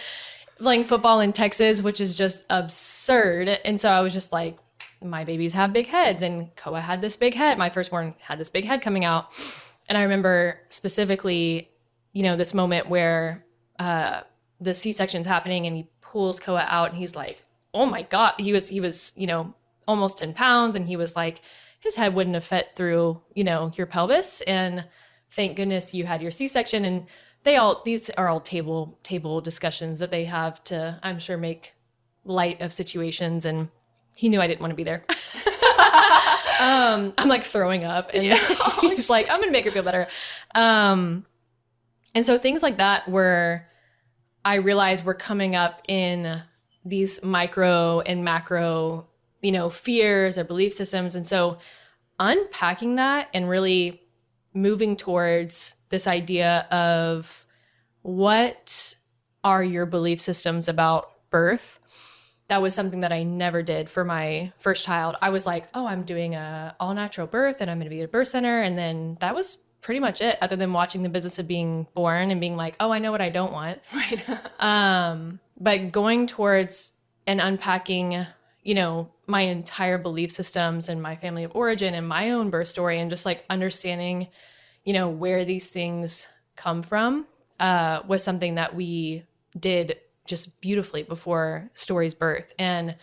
playing football in Texas, which is just absurd. And so I was just like, my babies have big heads, and Koa had this big head. My firstborn had this big head coming out. And I remember specifically, you know, this moment where the C-section's happening and he pulls Koa out and he's like, oh my God, he was, you know, almost 10 pounds. And he was like, his head wouldn't have fit through, you know, your pelvis. And thank goodness you had your C-section. And these are all table discussions that they have to, I'm sure, make light of situations. And he knew I didn't want to be there. I'm like throwing up, and he's like, I'm going to make her feel better. And so things like that I realized were coming up in these micro and macro, you know, fears or belief systems. And so unpacking that and really moving towards this idea of what are your belief systems about birth. That was something that I never did for my first child. I was like, oh, I'm doing a all natural birth and I'm going to be at a birth center. And then that was pretty much it, other than watching the business of being born and being like, oh, I know what I don't want. Right. But going towards and unpacking, you know, my entire belief systems and my family of origin and my own birth story, and just like understanding, you know, where these things come from, was something that we did just beautifully before Story's birth. And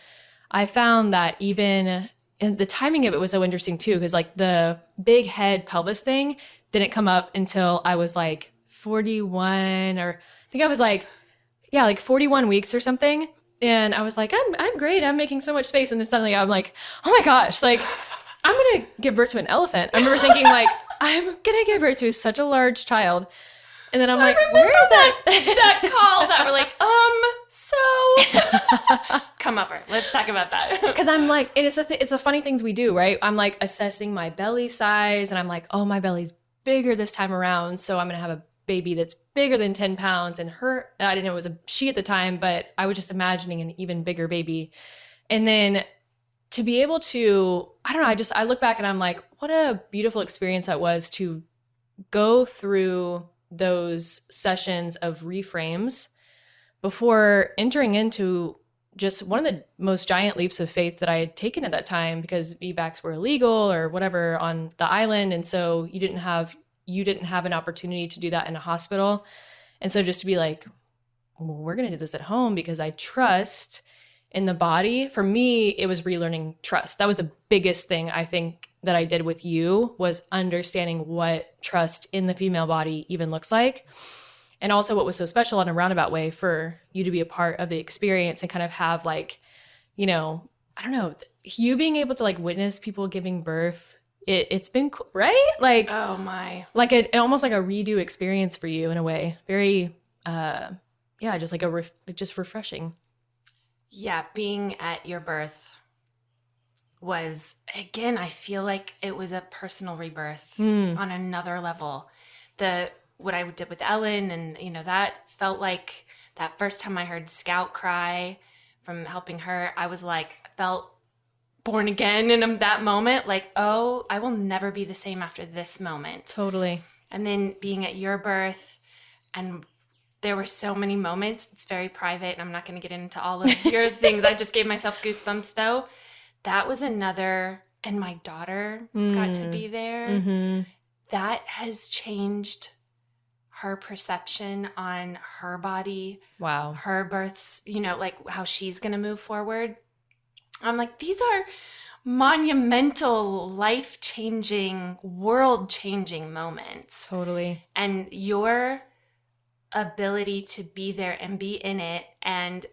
I found that even and the timing of it was so interesting too, because like the big head pelvis thing didn't come up until I was like 41, or I think I was like, yeah, like 41 weeks or something. And I was like, I'm great. I'm making so much space. And then suddenly I'm like, oh my gosh, like I'm going to give birth to an elephant. I remember thinking like, I'm going to give birth to such a large child. And then I'm like, where is that call that we're like, so come over. Let's talk about that. Because I'm like, it's the funny things we do, right? I'm like assessing my belly size, and I'm like, oh, my belly's bigger this time around, so I'm going to have a baby that's bigger than 10 pounds. And I didn't know it was a she at the time, but I was just imagining an even bigger baby. And then to be able to, I don't know, I look back and I'm like, what a beautiful experience that was to go through those sessions of reframes before entering into just one of the most giant leaps of faith that I had taken at that time, because VBACs were illegal or whatever on the island. And so you didn't have an opportunity to do that in a hospital. And so just to be like, well, we're going to do this at home because I trust in the body. For me, it was relearning trust. That was the biggest thing I think that I did with you, was understanding what trust in the female body even looks like. And also what was so special in a roundabout way for you to be a part of the experience and kind of have like, you know, I don't know, you being able to like witness people giving birth. It's been cool, right? Like, oh my, like almost like a redo experience for you in a way. Very, just like just refreshing. Yeah. Being at your birth was, again, I feel like it was a personal rebirth on another level. What I did with Ellen, and you know, that felt like that first time I heard Scout cry from helping her, I was like, felt born again in that moment, like, oh, I will never be the same after this moment. Totally. And then being at your birth, and there were so many moments. It's very private, and I'm not going to get into all of your things. I just gave myself goosebumps though. That was another, and my daughter got to be there. Mm-hmm. That has changed her perception on her body, Wow. her births, you know, like how she's going to move forward. I'm like, these are monumental, life-changing, world-changing moments. Totally. And your ability to be there and be in it and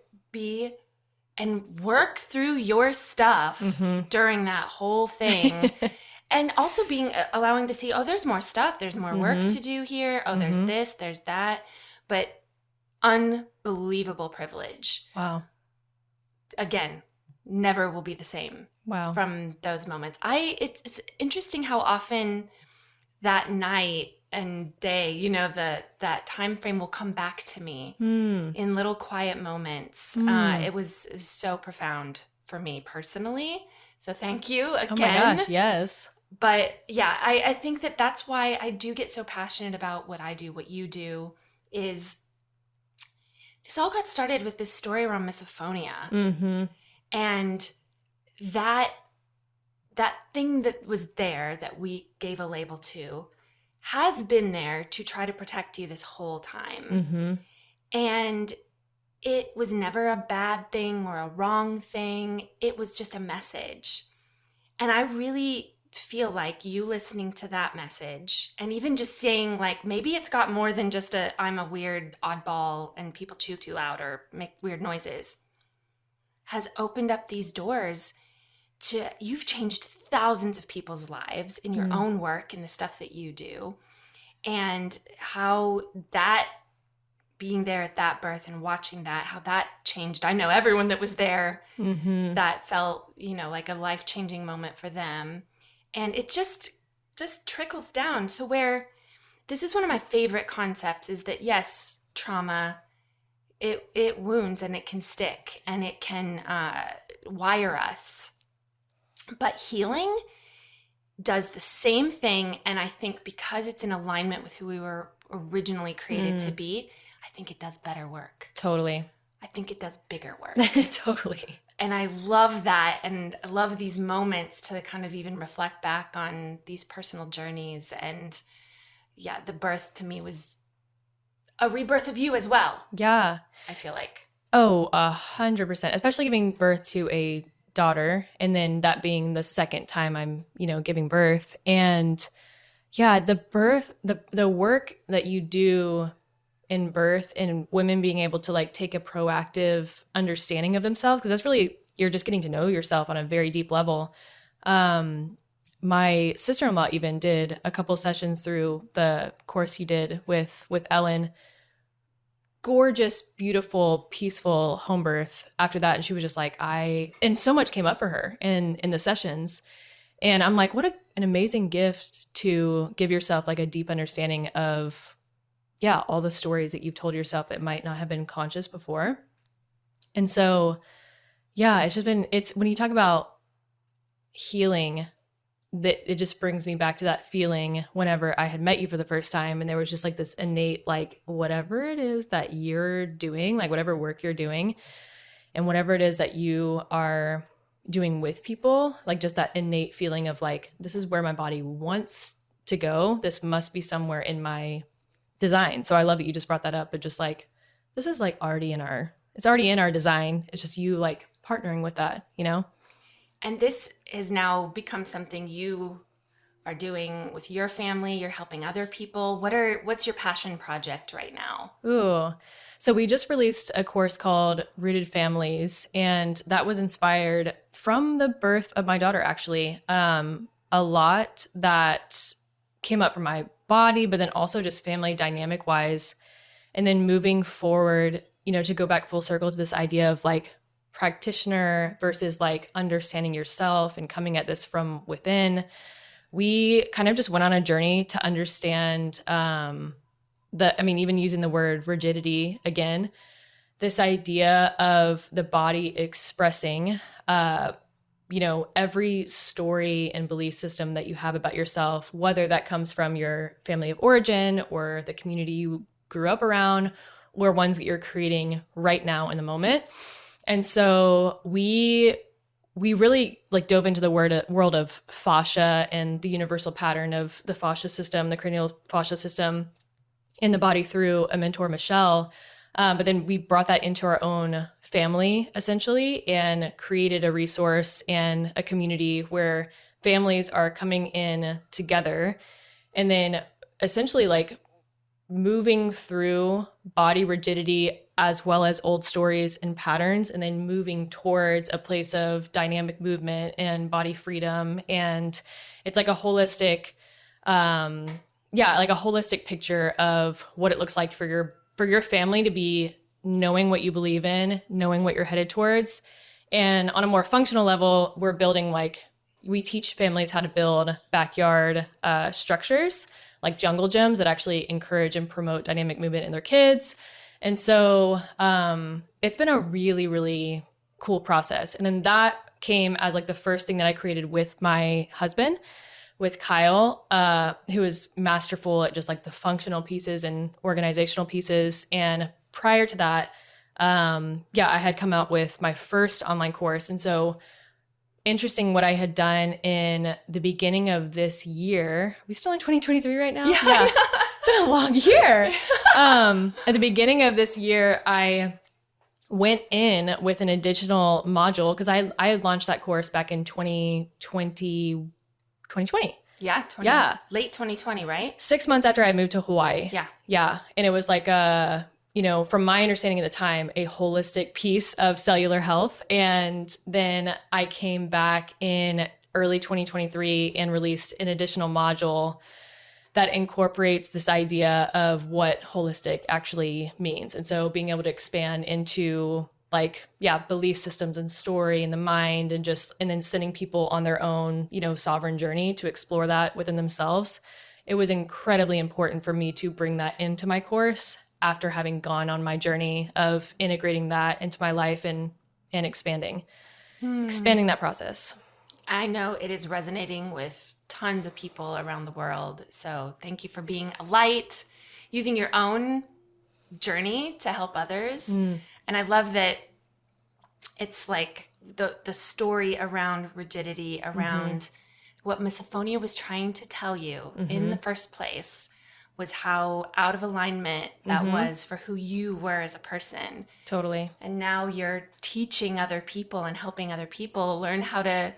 work through your stuff during that whole thing. And also allowing to see, oh, there's more stuff. There's more work to do here. Oh, there's this, there's that. But unbelievable privilege. Wow. Again, never will be the same. Wow. From those moments. It's interesting how often that night and day, you know, that time frame will come back to me in little quiet moments. It was so profound for me personally. So thank you again. Oh my gosh, yes. But yeah, I think that's why I do get so passionate about what I do, what you do, is this all got started with this story around misophonia. And that thing that was there that we gave a label to has been there to try to protect you this whole time. And it was never a bad thing or a wrong thing. It was just a message. And I really feel like you listening to that message and even just saying, like, maybe it's got more than just I'm a weird oddball and people chew too loud or make weird noises, has opened up these doors to, you've changed thousands of people's lives in your own work and the stuff that you do, and how that being there at that birth and watching that, how that changed. I know everyone that was there that felt, you know, like a life-changing moment for them. And it just trickles down. So where this is one of my favorite concepts is that, yes, trauma, it wounds and it can stick and it can wire us. But healing does the same thing. And I think because it's in alignment with who we were originally created to be, I think it does better work. Totally. I think it does bigger work. Totally. And I love that. And I love these moments to kind of even reflect back on these personal journeys. And yeah, the birth to me was a rebirth of you as well. Yeah. I feel like. Oh, 100%. Especially giving birth to a daughter, and then that being the second time I'm, you know, giving birth. And yeah, the work that you do in birth and women being able to like take a proactive understanding of themselves, because that's really, you're just getting to know yourself on a very deep level. My sister-in-law even did a couple sessions through the course you did with Ellen. Gorgeous, beautiful, peaceful home birth after that. And she was just like, and so much came up for her in the sessions. And I'm like, what an amazing gift to give yourself like a deep understanding of, yeah, all the stories that you've told yourself that might not have been conscious before. And so, yeah, it's when you talk about healing, that it just brings me back to that feeling whenever I had met you for the first time. And there was just like this innate, like, whatever it is that you're doing, like whatever work you're doing and whatever it is that you are doing with people, like just that innate feeling of like, this is where my body wants to go. This must be somewhere in my design. So I love that you just brought that up, but just like, this is like it's already in our design. It's just you like partnering with that, you know? And this has now become something you are doing with your family. You're helping other people. What's your passion project right now? Ooh. So we just released a course called Rooted Families, and that was inspired from the birth of my daughter, actually. A lot that came up from my body, but then also just family dynamic wise. And then moving forward, you know, to go back full circle to this idea of like practitioner versus like understanding yourself and coming at this from within. We kind of just went on a journey to understand even using the word rigidity again, this idea of the body expressing, every story and belief system that you have about yourself, whether that comes from your family of origin or the community you grew up around, or ones that you're creating right now in the moment. And so we really like dove into the world of fascia and the universal pattern of the fascia system, the cranial fascia system, in the body through a mentor, Michelle. But then we brought that into our own family, essentially, and created a resource and a community where families are coming in together and then essentially like moving through body rigidity as well as old stories and patterns, and then moving towards a place of dynamic movement and body freedom. And it's like a holistic, like a holistic picture of what it looks like for your family to be knowing what you believe in, knowing what you're headed towards. And on a more functional level, we're building we teach families how to build backyard structures, like jungle gyms that actually encourage and promote dynamic movement in their kids. And so it's been a really, really cool process. And then that came as like the first thing that I created with my husband, with Kyle, who is masterful at just like the functional pieces and organizational pieces. And prior to that, I had come out with my first online course. And so interesting what I had done in the beginning of this year. Are we still in 2023 right now? Yeah. It's been a long year. At the beginning of this year, I went in with an additional module because I had launched that course back in 2020. Yeah. Late 2020, right? 6 months after I moved to Hawaii. Yeah. Yeah. And it was like from my understanding at the time, a holistic piece of cellular health. And then I came back in early 2023 and released an additional module that incorporates this idea of what holistic actually means. And so being able to expand into belief systems and story and the mind and then sending people on their own, sovereign journey to explore that within themselves. It was incredibly important for me to bring that into my course after having gone on my journey of integrating that into my life and expanding that process. I know it is resonating with tons of people around the world. So thank you for being a light, using your own journey to help others. And I love that it's like the story around rigidity, around what Misophonia was trying to tell you in the first place was how out of alignment that was for who you were as a person. Totally. And now you're teaching other people and helping other people learn how to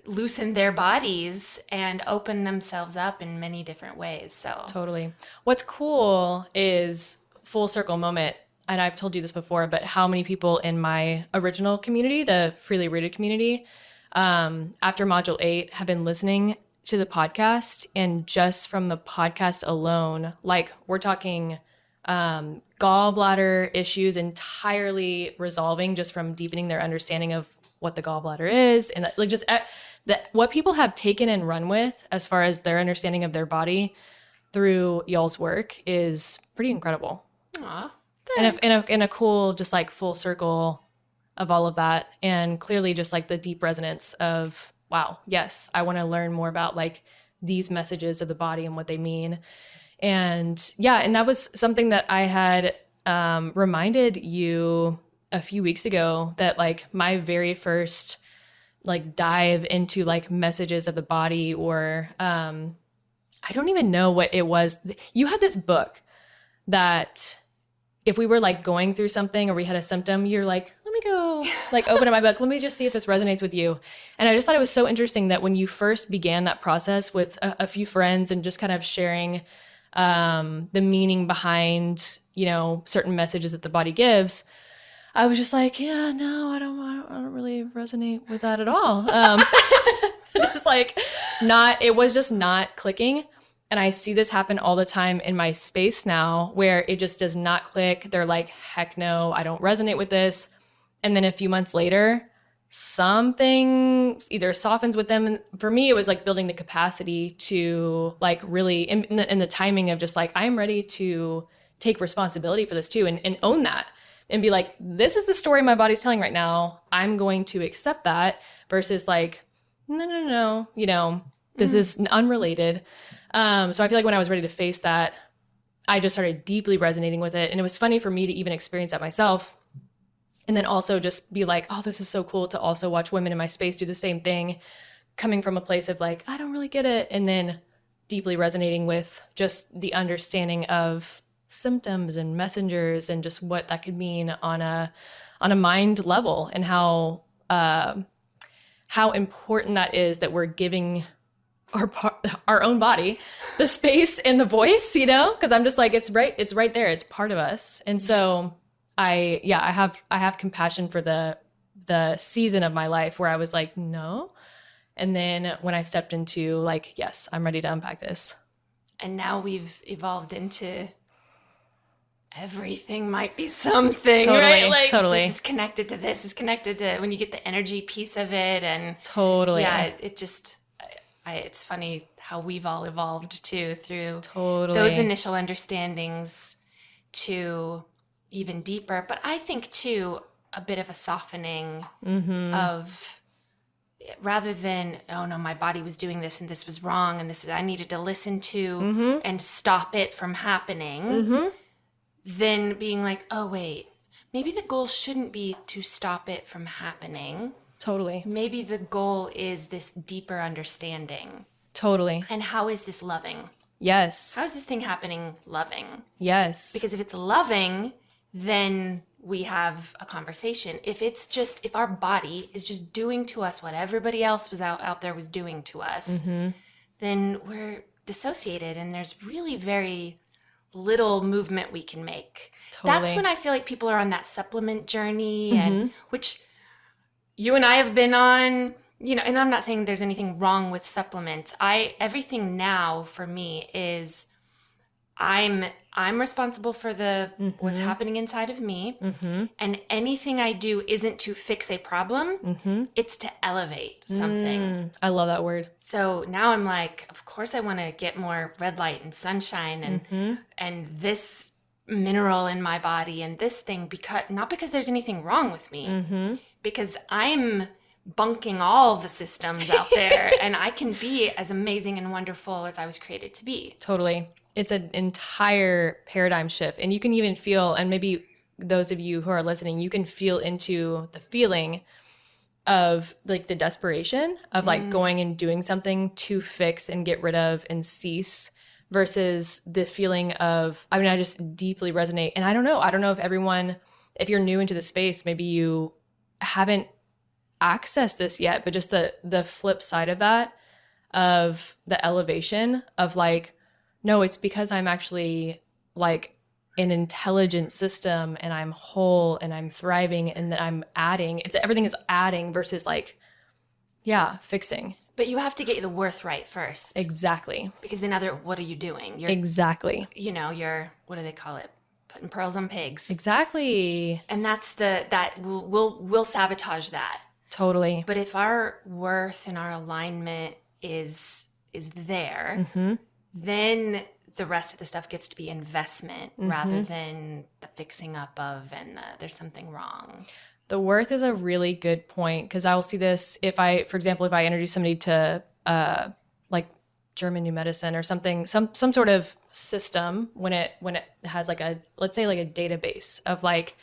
loosen their bodies and open themselves up in many different ways. So totally. What's cool is full circle moment. And I've told you this before, but how many people in my original community, the Freely Rooted community, after module 8 have been listening to the podcast, and just from the podcast alone, like we're talking gallbladder issues entirely resolving just from deepening their understanding of what the gallbladder is, and what people have taken and run with as far as their understanding of their body through y'all's work is pretty incredible. Aw, and a cool just like full circle of all of that, and clearly just like the deep resonance of, wow, yes, I want to learn more about like these messages of the body and what they mean. And that was something that I had reminded you a few weeks ago, that like my very first like dive into like messages of the body, or I don't even know what it was. You had this book that if we were like going through something or we had a symptom, you're like, let me go like open up my book. Let me just see if this resonates with you. And I just thought it was so interesting that when you first began that process with a few friends and just kind of sharing the meaning behind, certain messages that the body gives, I was just like, yeah, no, I don't really resonate with that at all. It's like it was just not clicking. And I see this happen all the time in my space now, where it just does not click. They're like, heck no, I don't resonate with this. And then a few months later, something either softens with them. And for me, it was like building the capacity to like really, in the timing of just like, I'm ready to take responsibility for this too, and own that. And be like, this is the story my body's telling right now. I'm going to accept that, versus like, no, this is unrelated. So I feel like when I was ready to face that, I just started deeply resonating with it. And it was funny for me to even experience that myself. And then also just be like, oh, this is so cool to also watch women in my space do the same thing, coming from a place of like, I don't really get it. And then deeply resonating with just the understanding of symptoms and messengers and just what that could mean on a mind level, and how important that is, that we're giving our own body the space and the voice, you know, because I'm just like, it's right there, it's part of us. And so I have compassion for the season of my life where I was like, no. And then when I stepped into like, yes, I'm ready to unpack this. And now we've evolved into everything might be something, Totally, right? Like totally. This is connected to this, is connected to, when you get the energy piece of it. And Totally. yeah, it just, it's funny how we've all evolved too through Totally. those initial understandings to even deeper. But I think too, a bit of a softening of, rather than, oh no, my body was doing this and this was wrong and this is, I needed to listen to and stop it from happening, then being like, oh wait, maybe the goal shouldn't be to stop it from happening. Totally. Maybe the goal is this deeper understanding. Totally. And how is this loving? Yes. How is this thing happening loving? Yes. Because if it's loving, then we have a conversation. If our body is just doing to us what everybody else was out there was doing to us, then we're dissociated and there's really very little movement we can make. Totally. That's when I feel like people are on that supplement journey, and which you and I have been on, you know, and I'm not saying there's anything wrong with supplements. Everything now for me is I'm responsible for the what's happening inside of me, and anything I do isn't to fix a problem, it's to elevate something. I love that word. So now I'm like, of course I want to get more red light and sunshine and this mineral in my body and this thing, because not because there's anything wrong with me, because I'm bunking all the systems out there and I can be as amazing and wonderful as I was created to be. Totally. It's an entire paradigm shift. And you can even feel, and maybe those of you who are listening, you can feel into the feeling of like the desperation of like going and doing something to fix and get rid of and cease, versus the feeling of, I mean, I just deeply resonate. And I don't know if everyone, if you're new into the space, maybe you haven't accessed this yet, but just the flip side of that, of the elevation of like, no, it's because I'm actually like an intelligent system and I'm whole and I'm thriving and that I'm adding. Everything is adding versus like, fixing. But you have to get the worth right first. Exactly. Because then what are you doing? Exactly. You know, you're, what do they call it? Putting pearls on pigs. Exactly. And that's we'll sabotage that. Totally. But if our worth and our alignment is there, then the rest of the stuff gets to be investment rather than the fixing up of and there's something wrong. The worth is a really good point, because I will see this for example, if I introduce somebody to like German new medicine or something, some sort of system, when it has like let's say like a database of like,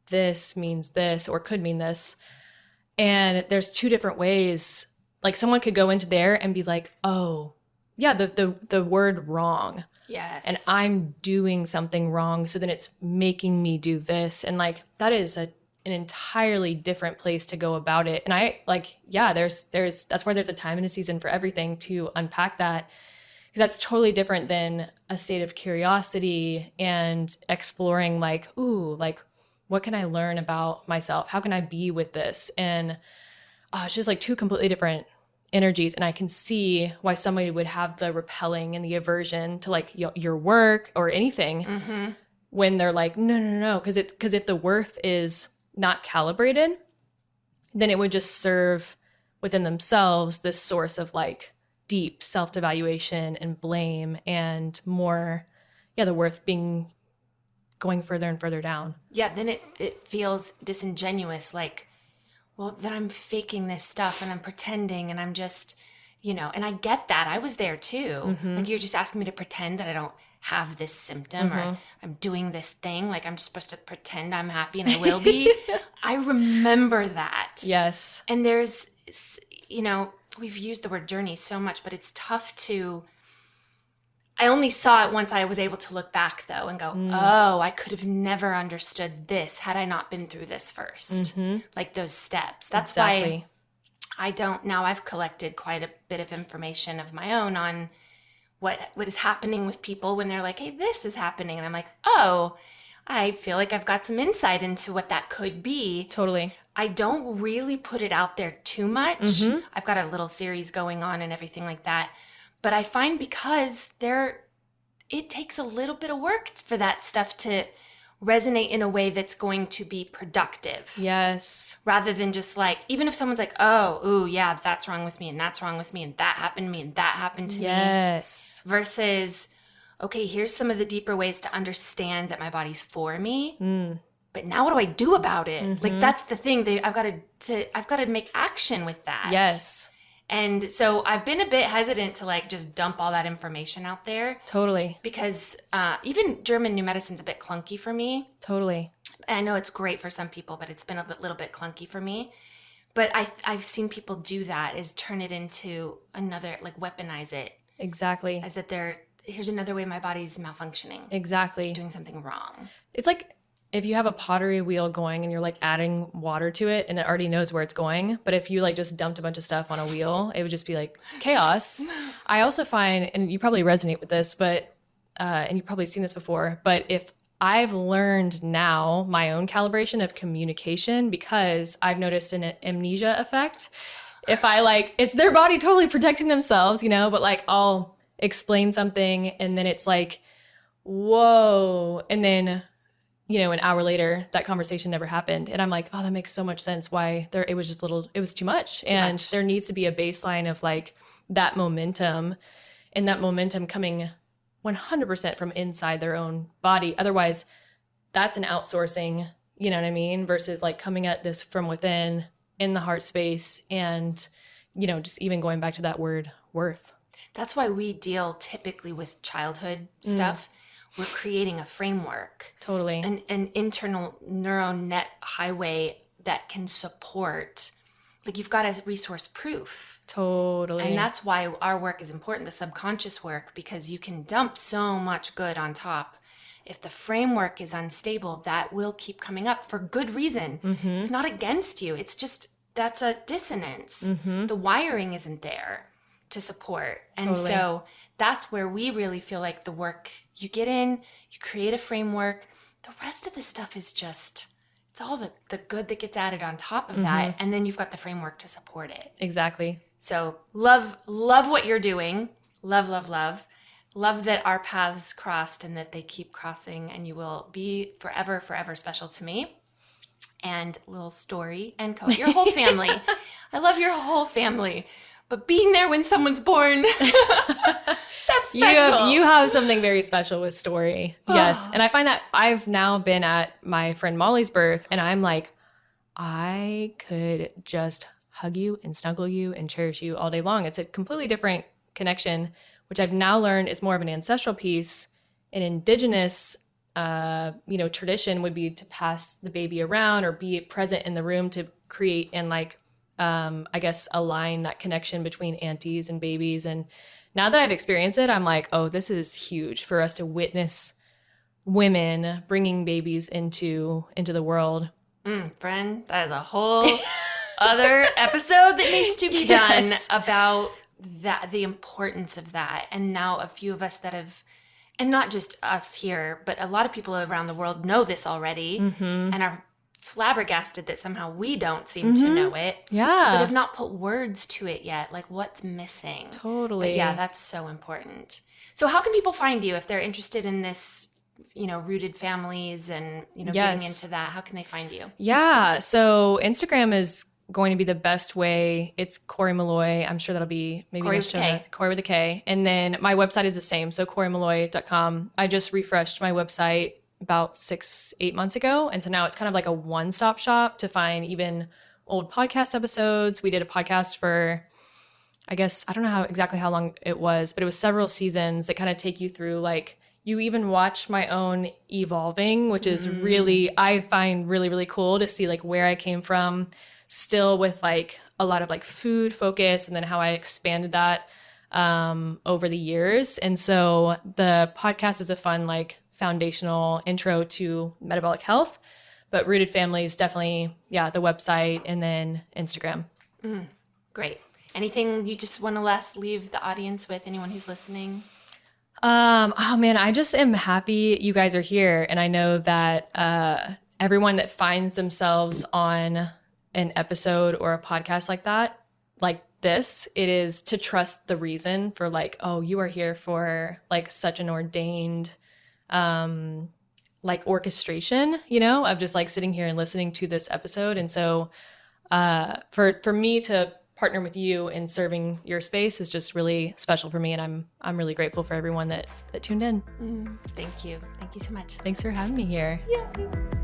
this means this or could mean this. And there's two different ways. Like someone could go into there and be like, oh, yeah, the word wrong. Yes. And I'm doing something wrong. So then it's making me do this. And like, that is an entirely different place to go about it. And I like, that's where there's a time and a season for everything to unpack that. Because that's totally different than a state of curiosity and exploring like, ooh, like, what can I learn about myself? How can I be with this? And it's just like two completely different energies. And I can see why somebody would have the repelling and the aversion to like your work or anything when they're like, no. Because if the worth is not calibrated, then it would just serve within themselves this source of like deep self-evaluation and blame and more, the worth being going further and further down. Yeah, then it feels disingenuous, like, well, then I'm faking this stuff and I'm pretending and I'm just, and I get that. I was there too. Like, you're just asking me to pretend that I don't have this symptom or I'm doing this thing. Like, I'm just supposed to pretend I'm happy and I will be. I remember that. Yes. And there's, we've used the word journey so much, but it's tough to I only saw it once I was able to look back, though, and go, oh, I could have never understood this had I not been through this first. Like those steps. That's why I don't, now I've collected quite a bit of information of my own on what is happening with people when they're like, hey, this is happening. And I'm like, oh, I feel like I've got some insight into what that could be. Totally. I don't really put it out there too much. I've got a little series going on and everything like that. But I find because it takes a little bit of work for that stuff to resonate in a way that's going to be productive. Yes. Rather than just like, even if someone's like, oh, ooh, yeah, that's wrong with me and that's wrong with me and that happened to me and that happened to me. Yes. Versus, okay, here's some of the deeper ways to understand that my body's for me. But now what do I do about it? Like, that's the thing. I've got to make action with that. Yes. And so I've been a bit hesitant to like just dump all that information out there. Totally. Because even German new medicine's a bit clunky for me. Totally. I know it's great for some people, but it's been a little bit clunky for me. But I've seen people do that, is turn it into another, like weaponize it. Exactly. As that here's another way my body's malfunctioning. Exactly. Doing something wrong. It's like if you have a pottery wheel going and you're like adding water to it and it already knows where it's going. But if you like just dumped a bunch of stuff on a wheel, it would just be like chaos. I also find, and you probably resonate with this, but, and you've probably seen this before, but if I've learned now my own calibration of communication, because I've noticed an amnesia effect. If I like, it's their body totally protecting themselves, you know, but like I'll explain something and then it's like, whoa. And then, you know, an hour later, that conversation never happened. And I'm like, oh, that makes so much sense why it was just it was too much. There needs to be a baseline of like that momentum, and that momentum coming 100% from inside their own body. Otherwise, that's an outsourcing, you know what I mean? Versus like coming at this from within in the heart space and, you know, just even going back to that word worth. That's why we deal typically with childhood stuff. We're creating a framework. Totally. An internal neural net highway that can support, like you've got a resource proof. Totally. And that's why our work is important, the subconscious work, because you can dump so much good on top. If the framework is unstable, that will keep coming up for good reason. It's not against you. It's just, that's a dissonance. The wiring isn't there to support. And so that's where we really feel like the work, you get in, you create a framework. The rest of the stuff is just, it's all the good that gets added on top of that. And then you've got the framework to support it. Exactly. So love what you're doing. Love, love, love. Love that our paths crossed and that they keep crossing, and you will be forever, forever special to me. And little story and your whole family. I love your whole family. But being there when someone's born, that's special. You have something very special with Story. Yes. And I find that I've now been at my friend Molly's birth, and I'm like, I could just hug you and snuggle you and cherish you all day long. It's a completely different connection, which I've now learned is more of an ancestral piece. An indigenous, tradition would be to pass the baby around or be present in the room to create and like, I guess, align that connection between aunties and babies. And now that I've experienced it, I'm like, oh, this is huge for us to witness women bringing babies into the world. Friend, that is a whole other episode that needs to be done about that, the importance of that. And now a few of us that have, and not just us here, but a lot of people around the world know this already and are flabbergasted that somehow we don't seem to know it. Yeah. But have not put words to it yet. Like, what's missing? Totally. But yeah, that's so important. So how can people find you if they're interested in this, rooted families and, getting into that? How can they find you? Yeah. So Instagram is going to be the best way. It's Kori Meloy. I'm sure that'll be maybe Kori with a K. Kori with a K. And then my website is the same. So KoriMeloy.com. I just refreshed my website about 6-8 months ago. And so now it's kind of like a one-stop shop to find even old podcast episodes. We did a podcast for, I guess, I don't know exactly how long it was, but it was several seasons that kind of take you through, like, you even watch my own evolving, which is really, I find really, really cool to see like where I came from, still with like a lot of like food focus, and then how I expanded that over the years. And so the podcast is a fun, like, foundational intro to metabolic health. But Rooted Family is definitely, the website, and then Instagram. Great. Anything you just want to leave the audience with, anyone who's listening? Oh man, I just am happy you guys are here. And I know that everyone that finds themselves on an episode or a podcast like that, like this, it is to trust the reason for, like, oh, you are here for, like, such an ordained like orchestration, of just, like, sitting here and listening to this episode. And so for me to partner with you in serving your space is just really special for me. And I'm really grateful for everyone that tuned in. Thank you. Thank you so much. Thanks for having me here. Yeah.